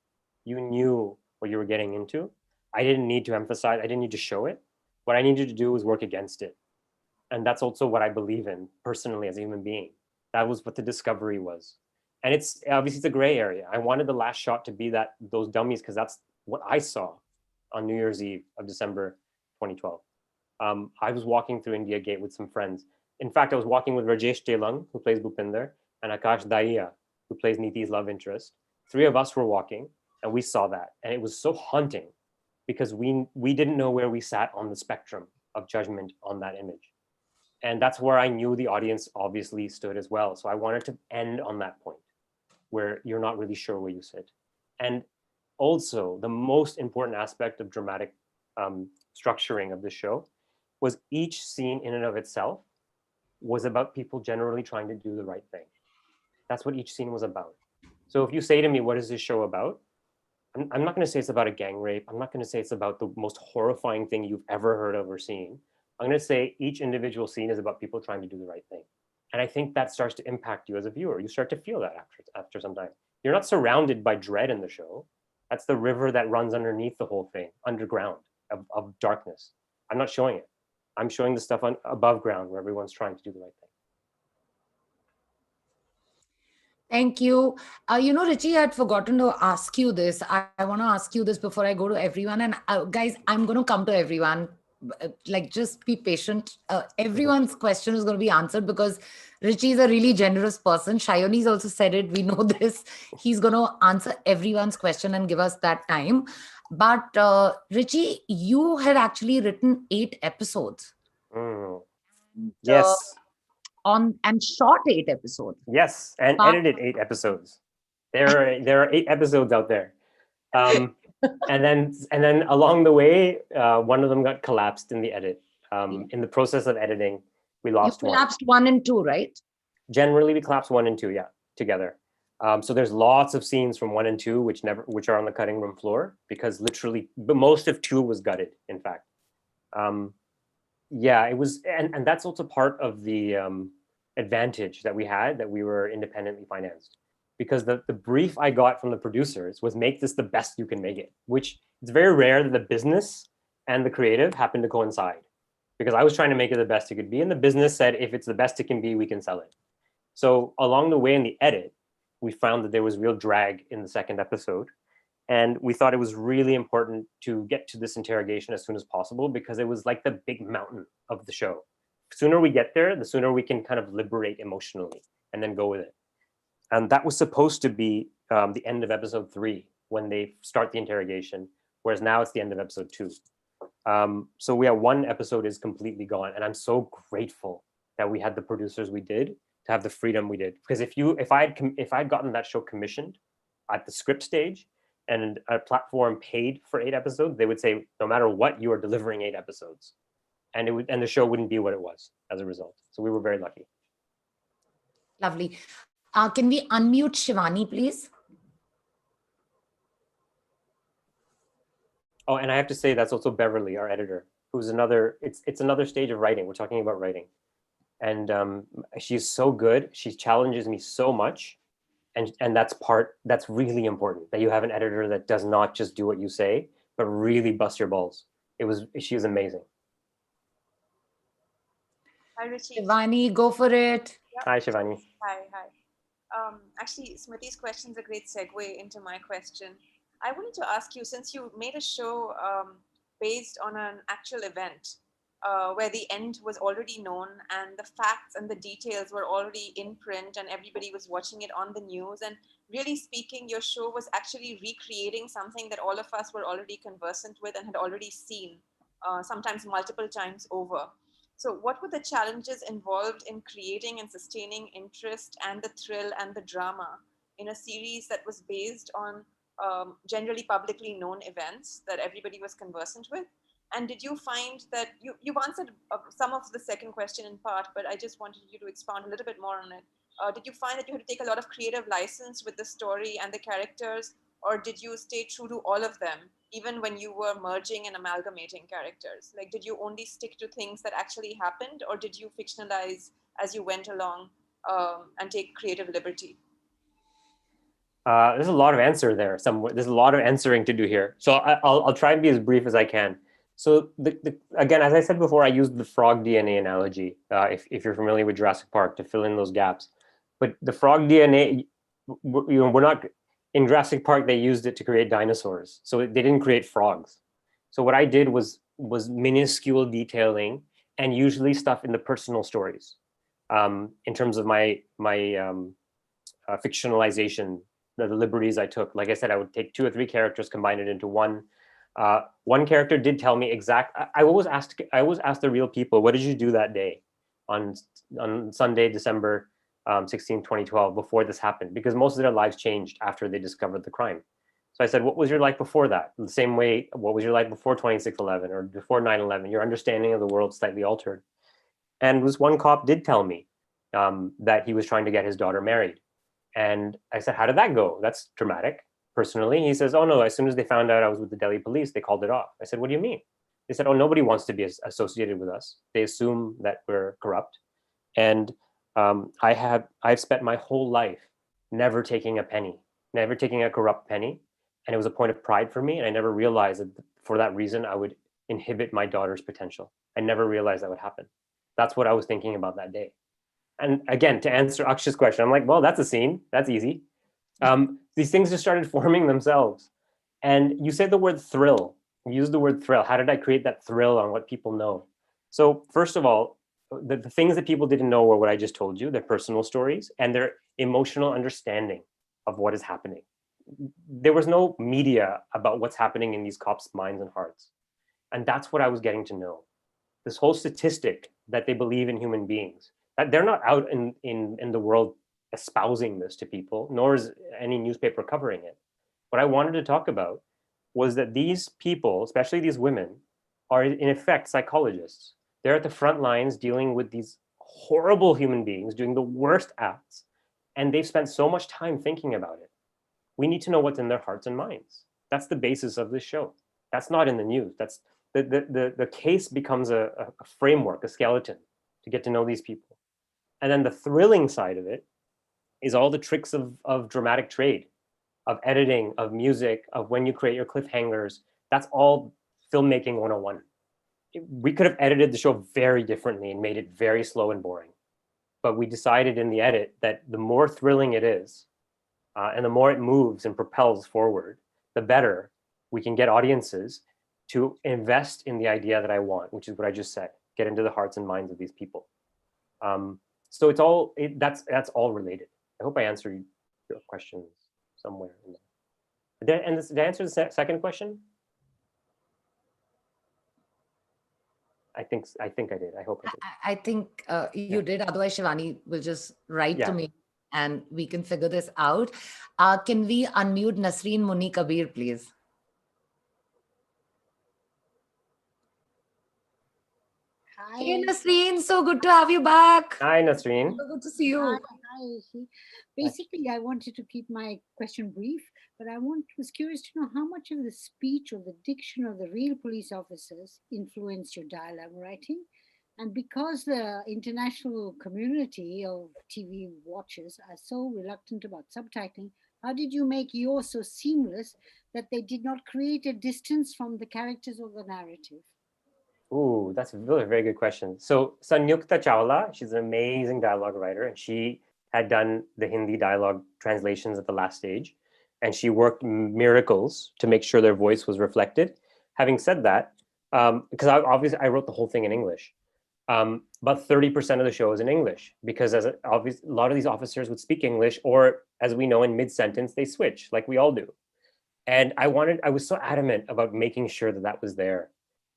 You knew what you were getting into. I didn't need to emphasize, I didn't need to show it. What I needed to do was work against it. And that's also what I believe in personally as a human being. That was what the discovery was. And it's obviously it's a gray area. I wanted the last shot to be those dummies because that's what I saw on New Year's Eve of December 2012. I was walking through India Gate with some friends. In fact, I was walking with Rajesh Telung, who plays Bhupinder, and Akash Dahiya, who plays Niti's love interest. Three of us were walking, and we saw that. And it was so haunting because we didn't know where we sat on the spectrum of judgment on that image. And that's where I knew the audience obviously stood as well. So I wanted to end on that point where you're not really sure where you sit. And also, the most important aspect of dramatic structuring of the show was each scene in and of itself was about people generally trying to do the right thing. That's what each scene was about. So if you say to me, what is this show about? I'm not going to say it's about a gang rape. I'm not going to say it's about the most horrifying thing you've ever heard of or seen. I'm going to say each individual scene is about people trying to do the right thing. And I think that starts to impact you as a viewer. You start to feel that after some time. You're not surrounded by dread in the show. That's the river that runs underneath the whole thing, underground of darkness. I'm not showing it. I'm showing the stuff above ground where everyone's trying to do the right thing. Thank you. Richie, I had forgotten to ask you this. I want to ask you this before I go to everyone. And guys, I'm going to come to everyone. Just be patient. Everyone's question is going to be answered because Richie is a really generous person. Shayoni's also said it. We know this. He's going to answer everyone's question and give us that time. But Richie, you had actually written 8 episodes. Yes. And shot 8 episodes. Yes, and edited 8 episodes. There are 8 episodes out there. And then along the way, one of them got collapsed in the edit. In the process of editing, we lost one. You collapsed 1 and 2, right? Generally, we collapse 1 and 2, yeah, together. So there's lots of scenes from 1 and 2 which are on the cutting room floor because literally, but most of 2 was gutted. In fact, yeah, it was, and that's also part of the advantage that we had, that we were independently financed, because the brief I got from the producers was make this the best you can make it, which it's very rare that the business and the creative happen to coincide, because I was trying to make it the best it could be, and the business said if it's the best it can be, we can sell it. So along the way in the edit, we found that there was real drag in the second episode. And we thought it was really important to get to this interrogation as soon as possible because it was like the big mountain of the show. The sooner we get there, the sooner we can kind of liberate emotionally and then go with it. And that was supposed to be the end of episode 3 when they start the interrogation, whereas now it's the end of episode 2. So we have 1 episode is completely gone, and I'm so grateful that we had the producers we did to have the freedom we did. Because if I'd gotten that show commissioned at the script stage, and a platform paid for 8 episodes, they would say, no matter what, you are delivering 8 episodes. And the show wouldn't be what it was as a result. So we were very lucky. Lovely. Can we unmute Shivani, please? Oh, and I have to say that's also Beverly, our editor, who's it's another stage of writing. We're talking about writing. And she's so good. She challenges me so much. And that's really important, that you have an editor that does not just do what you say, but really bust your balls. She was amazing. Hi, Richie. Shivani, go for it. Yep. Hi, Shivani. Hi. Actually, Smriti's question is a great segue into my question. I wanted to ask you, since you made a show based on an actual event, where the end was already known and the facts and the details were already in print and everybody was watching it on the news. And really speaking, your show was actually recreating something that all of us were already conversant with and had already seen, sometimes multiple times over. So what were the challenges involved in creating and sustaining interest and the thrill and the drama in a series that was based on generally publicly known events that everybody was conversant with? And did you find that you've answered some of the second question in part, but I just wanted you to expound a little bit more on it. Did you find that you had to take a lot of creative license with the story and the characters, or did you stay true to all of them, even when you were merging and amalgamating characters? Like, did you only stick to things that actually happened, or did you fictionalize as you went along and take creative liberty? There's a lot of answer there. There's a lot of answering to do here. So I'll try and be as brief as I can. So again, as I said before, I used the frog DNA analogy, if you're familiar with Jurassic Park, to fill in those gaps. But the frog DNA, we're not, in Jurassic Park, they used it to create dinosaurs. So they didn't create frogs. So what I did was minuscule detailing and usually stuff in the personal stories, in terms of my fictionalization, the liberties I took. Like I said, I would take 2 or 3 characters, combine it into one. One character did tell me I always ask the real people, what did you do that day on Sunday, December 16, 2012, before this happened? Because most of their lives changed after they discovered the crime. So I said, what was your life before that? The same way, what was your life before 26/11 or before 9/11? Your understanding of the world slightly altered. And this one cop did tell me that he was trying to get his daughter married. And I said, how did that go? That's dramatic. Personally, he says, oh no, as soon as they found out I was with the Delhi police, they called it off. I said, what do you mean? They said, oh, nobody wants to be associated with us. They assume that we're corrupt. And I've spent my whole life never taking a penny, never taking a corrupt penny. And it was a point of pride for me. And I never realized that for that reason, I would inhibit my daughter's potential. I never realized that would happen. That's what I was thinking about that day. And again, to answer Aksh's question, I'm like, well, that's a scene. That's easy. These things just started forming themselves. And you said the word thrill. You used the word thrill. How did I create that thrill on what people know? So first of all, the things that people didn't know were what I just told you, their personal stories and their emotional understanding of what is happening. There was no media about what's happening in these cops' minds and hearts. And that's what I was getting to know. This whole statistic that they believe in human beings, that they're not out in the world espousing this to people, nor is any newspaper covering it. What I wanted to talk about was that these people, especially these women, are in effect psychologists. They're at the front lines dealing with these horrible human beings doing the worst acts, and they've spent so much time thinking about it. We need to know what's in their hearts and minds. That's the basis of this show. That's not in the news. That's the case becomes a framework, a skeleton to get to know these people. And then the thrilling side of it is all the tricks of dramatic trade, of editing, of music, of when you create your cliffhangers. That's all filmmaking 101. We could have edited the show very differently and made it very slow and boring. But we decided in the edit that the more thrilling it is, and the more it moves and propels forward, the better we can get audiences to invest in the idea that I want, which is what I just said, get into the hearts and minds of these people. So that's all related. I hope I answered your questions somewhere in there. Did I answer the second question? I think I did. I hope I did. I think you did. Otherwise, Shivani will just write to me and we can figure this out. Can we unmute Nasreen Muni Kabir, please? Hi. Hey, Nasreen, so good to have you back. Hi, Nasreen. So good to see you. Hi. Basically, I wanted to keep my question brief, but was curious to know how much of the speech or the diction of the real police officers influenced your dialogue writing. And because the international community of TV watchers are so reluctant about subtitling, how did you make yours so seamless that they did not create a distance from the characters or the narrative? Ooh, that's a really very good question. So Sanyukta Chawla, she's an amazing dialogue writer, and she had done the Hindi dialogue translations at the last stage, and she worked miracles to make sure their voice was reflected. Having said that, because obviously I wrote the whole thing in English. About 30% of the show is in English because a lot of these officers would speak English, or as we know, in mid-sentence, they switch like we all do. And I was so adamant about making sure that that was there.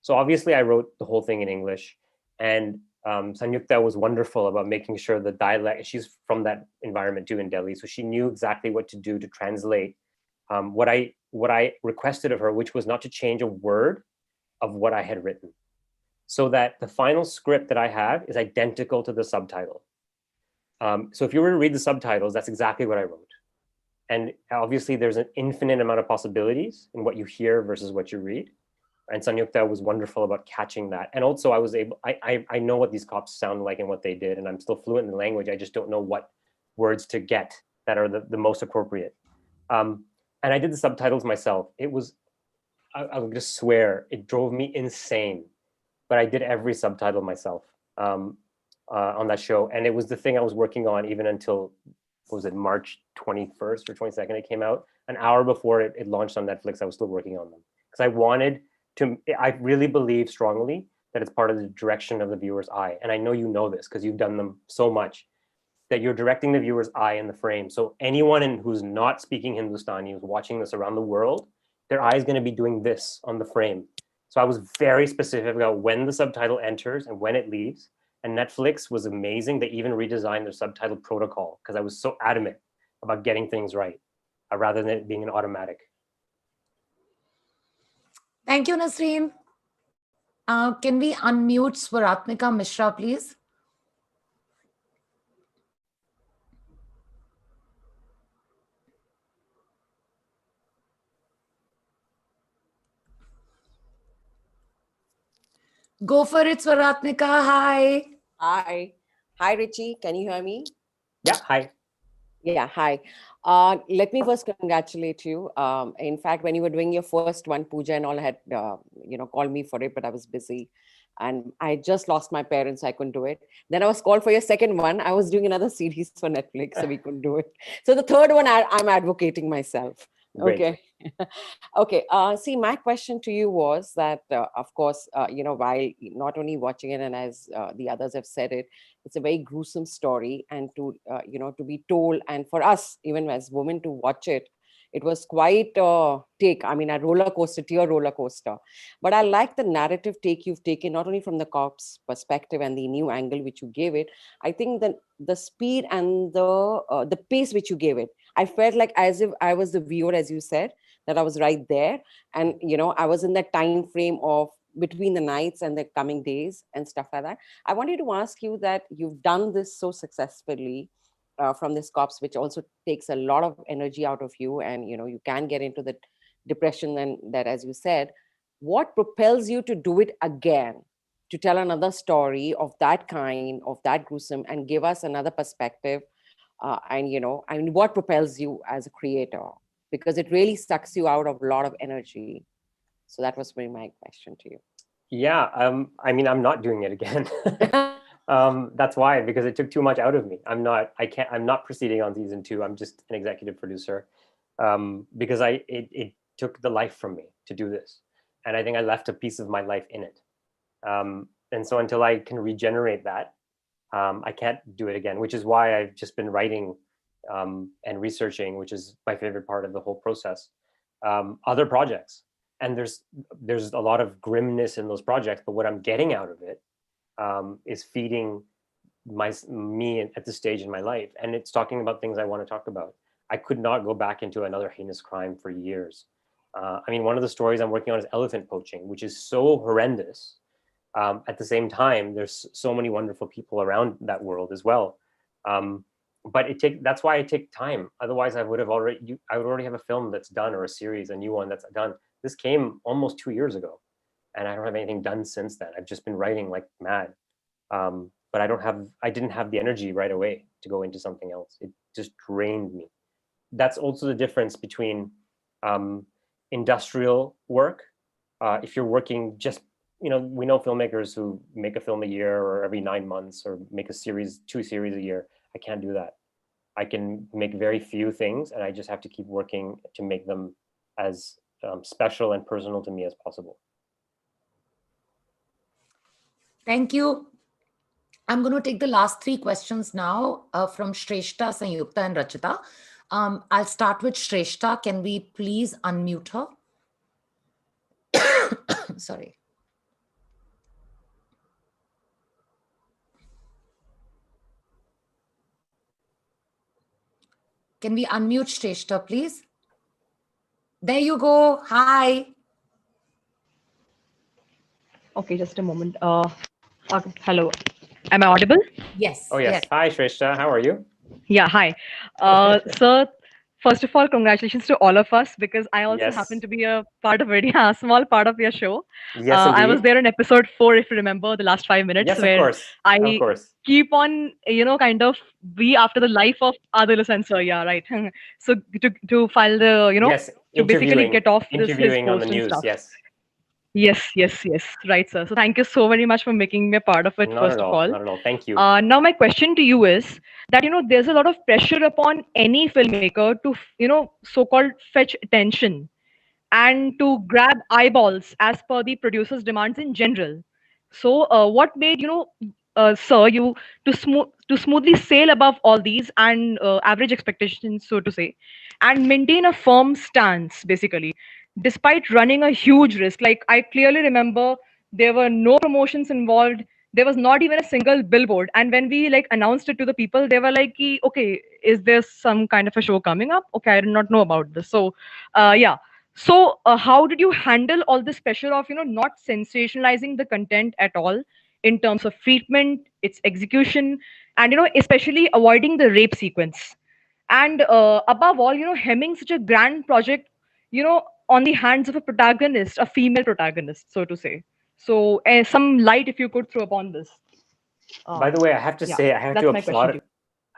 So obviously I wrote the whole thing in English, and Sanyukta was wonderful about making sure the dialect, she's from that environment too in Delhi, so she knew exactly what to do to translate what I requested of her, which was not to change a word of what I had written, so that the final script that I have is identical to the subtitle. So if you were to read the subtitles, that's exactly what I wrote. And obviously there's an infinite amount of possibilities in what you hear versus what you read. And Sanyukta was wonderful about catching that. And also I know what these cops sound like and what they did, and I'm still fluent in the language. I just don't know what words to get that are the most appropriate. And I did the subtitles myself. It was, I would just swear, it drove me insane. But I did every subtitle myself on that show. And it was the thing I was working on even until, what was it, March 21st or 22nd it came out. An hour before it launched on Netflix, I was still working on them. Because I really believe strongly that it's part of the direction of the viewer's eye. And I know you know this because you've done them so much, that you're directing the viewer's eye in the frame. So anyone who's not speaking Hindustani, who's watching this around the world, their eye is going to be doing this on the frame. So I was very specific about when the subtitle enters and when it leaves. And Netflix was amazing. They even redesigned their subtitle protocol because I was so adamant about getting things right, rather than it being an automatic. Thank you, Nasreen. Can we unmute Swaratmika Mishra, please? Go for it, Swaratmika. Hi. Hi. Hi, Richie. Can you hear me? Yeah, hi. Yeah, hi. Let me first congratulate you. In fact, when you were doing your first one, Pooja and all had, called me for it, but I was busy. And I just lost my parents, so I couldn't do it. Then I was called for your second one. I was doing another series for Netflix, so we couldn't do it. So the third one, I'm advocating myself. Great. Okay. Okay. See, my question to you was that, of course, while not only watching it, and as the others have said it, it's a very gruesome story, and to be told, and for us, even as women, to watch it, it was quite a take. I mean, a roller coaster, tear roller coaster. But I like the narrative take you've taken, not only from the cop's perspective and the new angle which you gave it. I think that the speed and the pace which you gave it, I felt like as if I was the viewer, as you said, that I was right there, and I was in that time frame of between the nights and the coming days and stuff like that. I wanted to ask you that you've done this so successfully from this cops, which also takes a lot of energy out of you, and you can get into the depression, and that, as you said, what propels you to do it again, to tell another story of that kind, of that gruesome, and give us another perspective, I mean, what propels you as a creator, because it really sucks you out of a lot of energy. So that was really my question to you. Yeah, I mean, I'm not doing it again. That's why, because it took too much out of me. I'm not proceeding on season 2. I'm just an executive producer, because it took the life from me to do this. And I think I left a piece of my life in it. And so until I can regenerate that, I can't do it again, which is why I've just been writing and researching, which is my favorite part of the whole process, other projects. And there's a lot of grimness in those projects, but what I'm getting out of it is feeding me at this stage in my life. And it's talking about things I want to talk about. I could not go back into another heinous crime for years. I mean, one of the stories I'm working on is elephant poaching, which is so horrendous. At the same time, there's so many wonderful people around that world as well. But that's why I take time. Otherwise, I would already have a film that's done, or a series, a new one that's done. This came almost 2 years ago, and I don't have anything done since then. I've just been writing like mad. But I didn't have the energy right away to go into something else. It just drained me. That's also the difference between industrial work. If you're working just, we know filmmakers who make a film a year or every 9 months, or make two series a year. I can't do that. I can make very few things, and I just have to keep working to make them as special and personal to me as possible. Thank you. I'm going to take the last three questions now from Shrestha, Sanyukta, and Rachita. I'll start with Shrestha. Can we please unmute her? Sorry. Can we unmute Shrestha, please? There you go. Hi. Okay, just a moment. Okay, hello. Am I audible? Yes. Oh, yes. Hi, Shrestha. How are you? Yeah, hi. So, first of all, congratulations to all of us because I also Yes. happen to be a part of it, yeah, a small part of your show. Yes, I was indeed. there in episode 4, if you remember, the last 5 minutes, Yes, of where course. Of I course. keep on, kind of be after the life of Adil Sensor. Yeah, right. So to file the, Yes, to basically interviewing, get off his interviewing on the post and news. stuff. Yes. Yes. Right, sir. So thank you so very much for making me a part of it, Not first at of all. all. Not at all. Thank you. Now, my question to you is that, there's a lot of pressure upon any filmmaker to, so-called fetch attention and to grab eyeballs as per the producer's demands in general. So, what made, sir, you to smoothly sail above all these and average expectations, so to say, and maintain a firm stance, basically, despite running a huge risk? Like, I clearly remember there were no promotions involved. There was not even a single billboard. And when we like announced it to the people, they were like, okay, is there some kind of a show coming up? Okay, I did not know about this. So, yeah. So, how did you handle all this pressure of, not sensationalizing the content at all in terms of treatment, its execution, and, especially avoiding the rape sequence? And above all, hemming such a grand project, on the hands of a protagonist, a female protagonist, so to say. So, some light if you could throw upon this. By the way, I have to Yeah, say, I have that's to my question to applaud.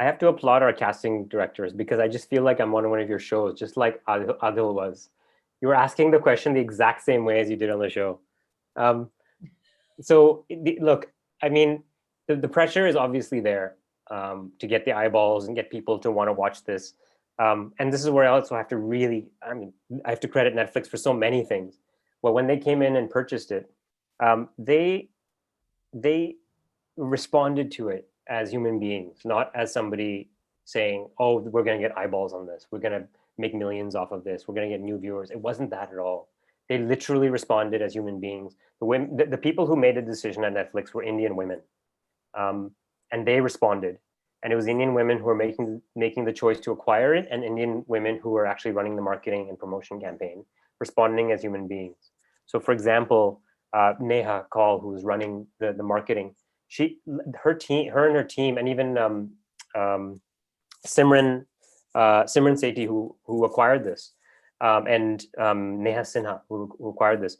I have to applaud our casting directors because I just feel like I'm on one of your shows, just like Adil was. You were asking the question the exact same way as you did on the show. Look, I mean, the pressure is obviously there to get the eyeballs and get people to want to watch this. And this is where I also have to really, I have to credit Netflix for so many things. Well, when they came in and purchased it, they responded to it as human beings, not as somebody saying, "Oh, we're going to get eyeballs on this. We're going to make millions off of this. We're going to get new viewers." It wasn't that at all. They literally responded as human beings. The people who made the decision at Netflix were Indian women, and they responded. And it was Indian women who were making the choice to acquire it, and Indian women who were actually running the marketing and promotion campaign, responding as human beings. So, for example, Neha Kaul, who was running the marketing, her and her team, and even Simran Sethi, who acquired this, and Neha Sinha, who acquired this,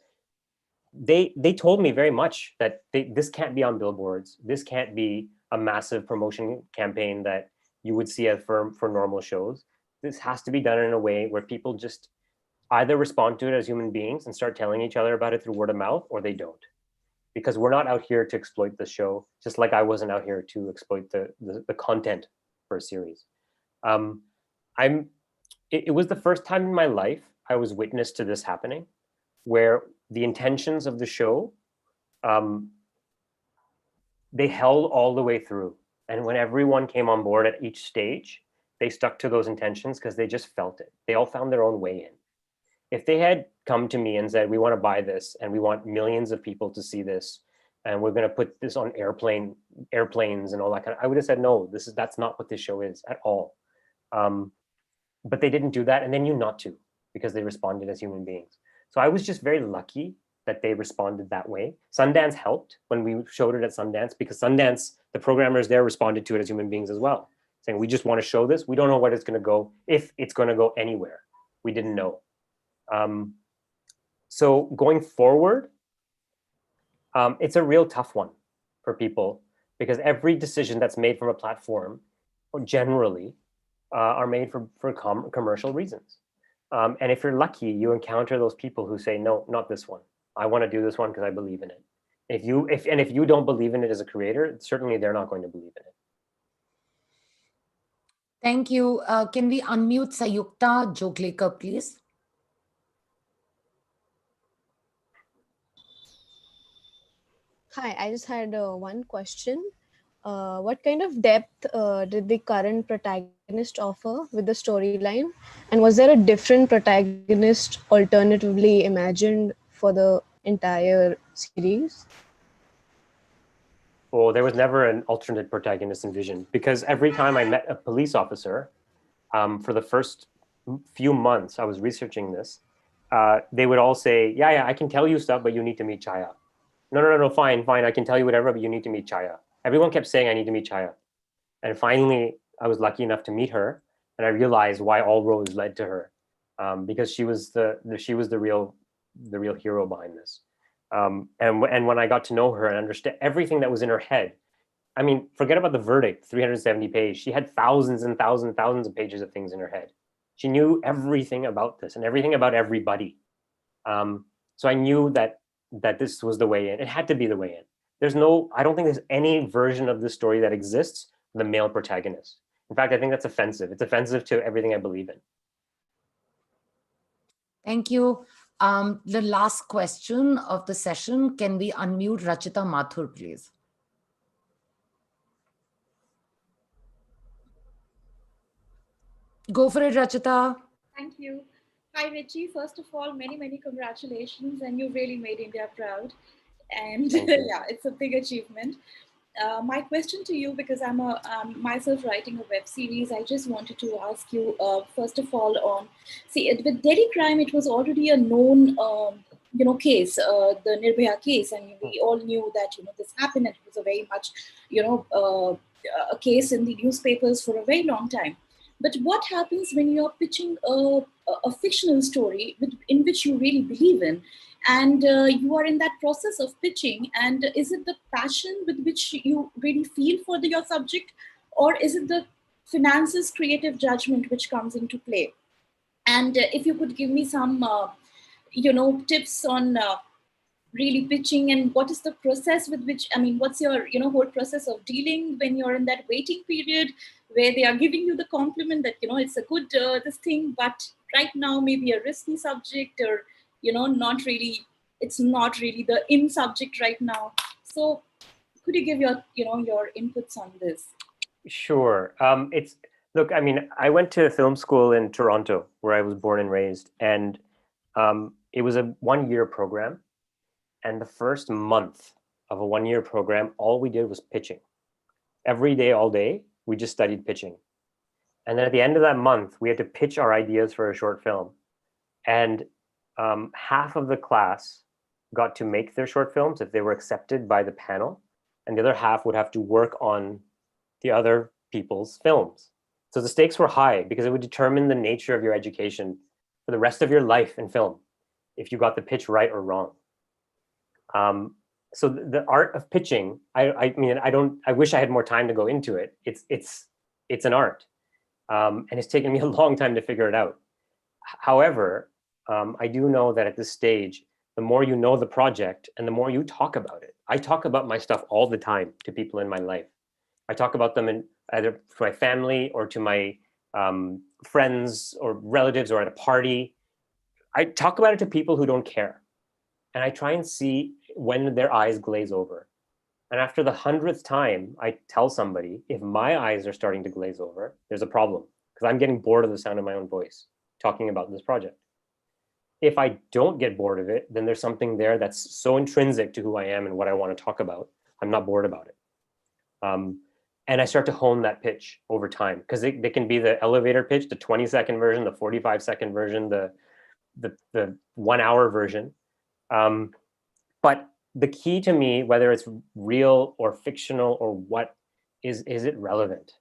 they told me very much that this can't be on billboards. This can't be a massive promotion campaign that you would see for normal shows. This has to be done in a way where people just either respond to it as human beings and start telling each other about it through word of mouth, or they don't. Because we're not out here to exploit the show, just like I wasn't out here to exploit the content for a series. It was the first time in my life I was witness to this happening, where the intentions of the show, they held all the way through. And when everyone came on board at each stage, they stuck to those intentions because they just felt it. They all found their own way in. If they had come to me and said, "We want to buy this and we want millions of people to see this, and we're going to put this on airplanes and all that kind of," I would have said, "No, that's not what this show is at all." But they didn't do that, and they knew not to, because they responded as human beings. So I was just very lucky that they responded that way. Sundance helped when we showed it at Sundance, because Sundance, the programmers there responded to it as human beings as well, saying, "We just want to show this. We don't know what it's going to go, if it's going to go anywhere. We didn't know." So going forward, it's a real tough one for people, because every decision that's made from a platform generally are made for commercial reasons. And if you're lucky, you encounter those people who say, "No, not this one. I want to do this one because I believe in it." If you don't believe in it as a creator, certainly they're not going to believe in it. Thank you. Can we unmute Sanyukta Joglekar, please? Hi, I just had one question. What kind of depth did the current protagonist offer with the storyline? And was there a different protagonist alternatively imagined for the entire series? Well, there was never an alternate protagonist envisioned, because every time I met a police officer, for the first few months I was researching this, they would all say, yeah, I can tell you stuff, but you need to meet Chaya. No, fine, I can tell you whatever, but you need to meet Chaya. Everyone kept saying I need to meet Chaya. And finally, I was lucky enough to meet her, and I realized why all roads led to her, because she was the real hero behind this. And when I got to know her and understand everything that was in her head, I mean, forget about the verdict, 370 pages. She had thousands and thousands of pages of things in her head. She knew everything about this and everything about everybody. So I knew that this was the way in. It had to be the way in. I don't think there's any version of this story that exists with a male protagonist. In fact, I think that's offensive. It's offensive to everything I believe in. Thank you. The last question of the session, can we unmute Rachita Mathur, please? Go for it, Rachita. Thank you. Hi, Richie. First of all, many congratulations, and you really made India proud. And yeah, it's a big achievement. My question to you, because I'm myself writing a web series, I just wanted to ask you, first of all, with Delhi Crime, it was already a known, case, the Nirbhaya case, and we all knew that, this happened, and it was a very much, a case in the newspapers for a very long time. But what happens when you're pitching a fictional story in which you really believe in, and you are in that process of pitching, and is it the passion with which you really feel for your subject, or is it the finances, creative judgment which comes into play? And if you could give me some, tips on really pitching, and what is the process with which, what's your, whole process of dealing when you're in that waiting period where they are giving you the compliment that, it's a good, this thing, but right now maybe a risky subject, or, it's not really the in subject right now. So could you give your, your inputs on this? Sure. Look, I went to film school in Toronto, where I was born and raised, and it was a 1-year program. And the first month of a 1-year program, all we did was pitching. Every day, all day, we just studied pitching. And then at the end of that month, we had to pitch our ideas for a short film. And half of the class got to make their short films if they were accepted by the panel, and the other half would have to work on the other people's films. So the stakes were high, because it would determine the nature of your education for the rest of your life in film, if you got the pitch right or wrong. So the art of pitching, I wish I had more time to go into it. It's an art, and it's taken me a long time to figure it out. However, I do know that at this stage, the more you know the project and the more you talk about it. I talk about my stuff all the time to people in my life. I talk about them either to my family or to my friends or relatives or at a party. I talk about it to people who don't care. And I try and see when their eyes glaze over. And after the 100th time I tell somebody, if my eyes are starting to glaze over, there's a problem, because I'm getting bored of the sound of my own voice talking about this project. If I don't get bored of it, then there's something there that's so intrinsic to who I am and what I want to talk about. I'm not bored about it. And I start to hone that pitch over time, because they can be the elevator pitch, the 20-second version, the 45-second version, the 1-hour version. But the key to me, whether it's real or fictional or what, is it relevant?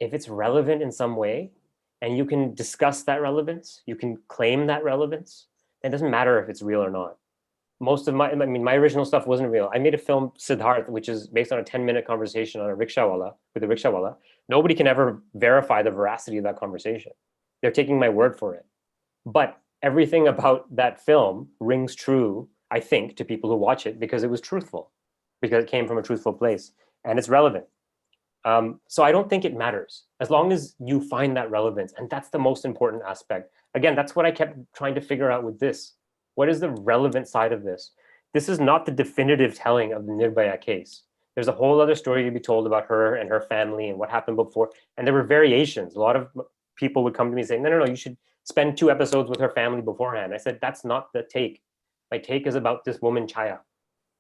If it's relevant in some way, and you can discuss that relevance, you can claim that relevance, it doesn't matter if it's real or not. Most of my original stuff wasn't real. I made a film, Siddharth, which is based on a 10-minute conversation on a rickshawala with a rickshawala. Nobody can ever verify the veracity of that conversation. They're taking my word for it. But everything about that film rings true, I think, to people who watch it, because it was truthful, because it came from a truthful place, and it's relevant. So I don't think it matters, as long as you find that relevance. And that's the most important aspect. Again, that's what I kept trying to figure out with this. What is the relevant side of this? this is not the definitive telling of the Nirbhaya case. There's a whole other story to be told about her and her family and what happened before. And there were variations. A lot of people would come to me saying, no, you should spend 2 episodes with her family beforehand. I said, that's not the take. My take is about this woman, Chaya,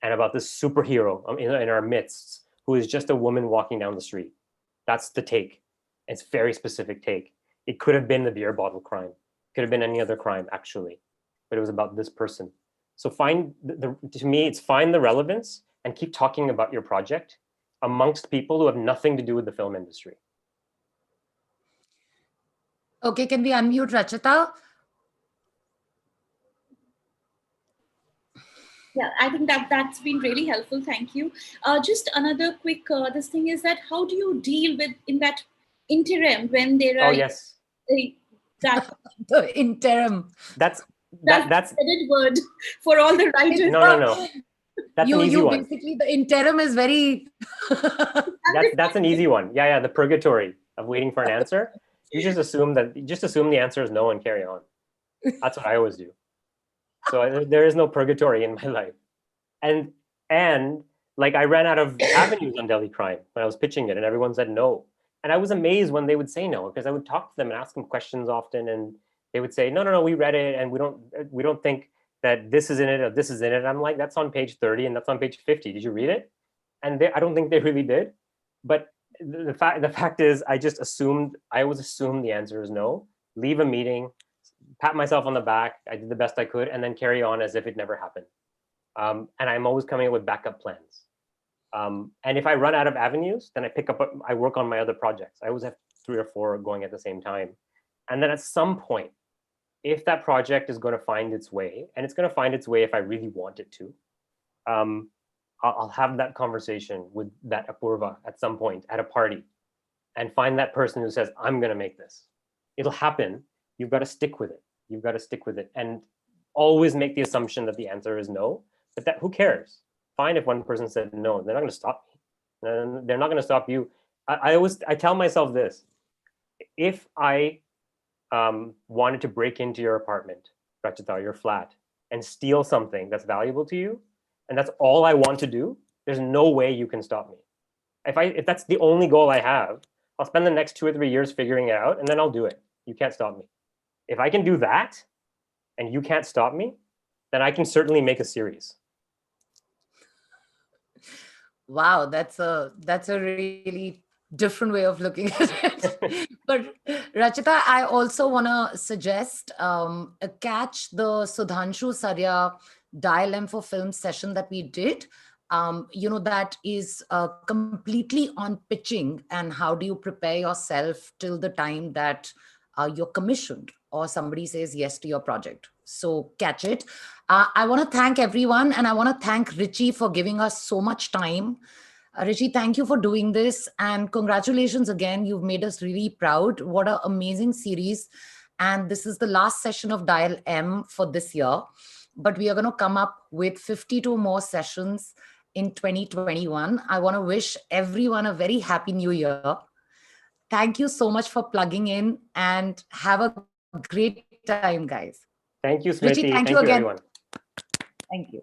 and about this superhero in our midst, who is just a woman walking down the street. That's the take. It's a very specific take. It could have been the beer bottle crime. It could have been any other crime, actually. But it was about this person. So to me, it's find the relevance and keep talking about your project amongst people who have nothing to do with the film industry. Okay, can we unmute Rachita? Yeah, I think that's been really helpful. Thank you. Just another quick, this thing is that how do you deal with in that interim when there are... Oh, yes. The interim. That's a word for all the writers. No. That's an easy one. Basically, the interim is very... that's an easy one. Yeah, the purgatory of waiting for an answer. You just assume the answer is no and carry on. That's what I always do. So there is no purgatory in my life. And like I ran out of avenues on Delhi Crime when I was pitching it and everyone said no. And I was amazed when they would say no, because I would talk to them and ask them questions often and they would say, no, we read it and we don't think that this is in it or this is in it. And I'm like, that's on page 30 and that's on page 50. Did you read it? And I don't think they really did. But the fact is, I always assumed the answer is no. Leave a meeting, pat myself on the back. I did the best I could, and then carry on as if it never happened. And I'm always coming up with backup plans. And if I run out of avenues, then I work on my other projects. I always have 3 or 4 going at the same time. And then at some point, if that project is going to find its way, and it's going to find its way if I really want it to, I'll have that conversation with that Apurva at some point at a party and find that person who says, I'm going to make this. It'll happen. You've got to stick with it. And always make the assumption that the answer is no, but who cares? Fine if one person said no, they're not going to stop me. They're not going to stop you. I tell myself this: if I wanted to break into your apartment, Rachita, your flat, and steal something that's valuable to you, and that's all I want to do, there's no way you can stop me. If that's the only goal I have, I'll spend the next 2 or 3 years figuring it out, and then I'll do it. You can't stop me. If I can do that, and you can't stop me, then I can certainly make a series. Wow, that's a really different way of looking at it. But Rachita, I also want to suggest catch the Sudhanshu Sarya Dial M for Film session that we did. That is completely on pitching and how do you prepare yourself till the time that you're commissioned or somebody says yes to your project. So catch it. I want to thank everyone, and I want to thank Richie for giving us so much time. Richie, thank you for doing this, and congratulations again. You've made us really proud. What an amazing series. And this is the last session of Dial M for this year, but we are going to come up with 52 more sessions in 2021. I want to wish everyone a very happy new year. Thank you so much for plugging in, and have a great time, guys. Thank you, Smriti. Richie, thank you again. Everyone. Thank you.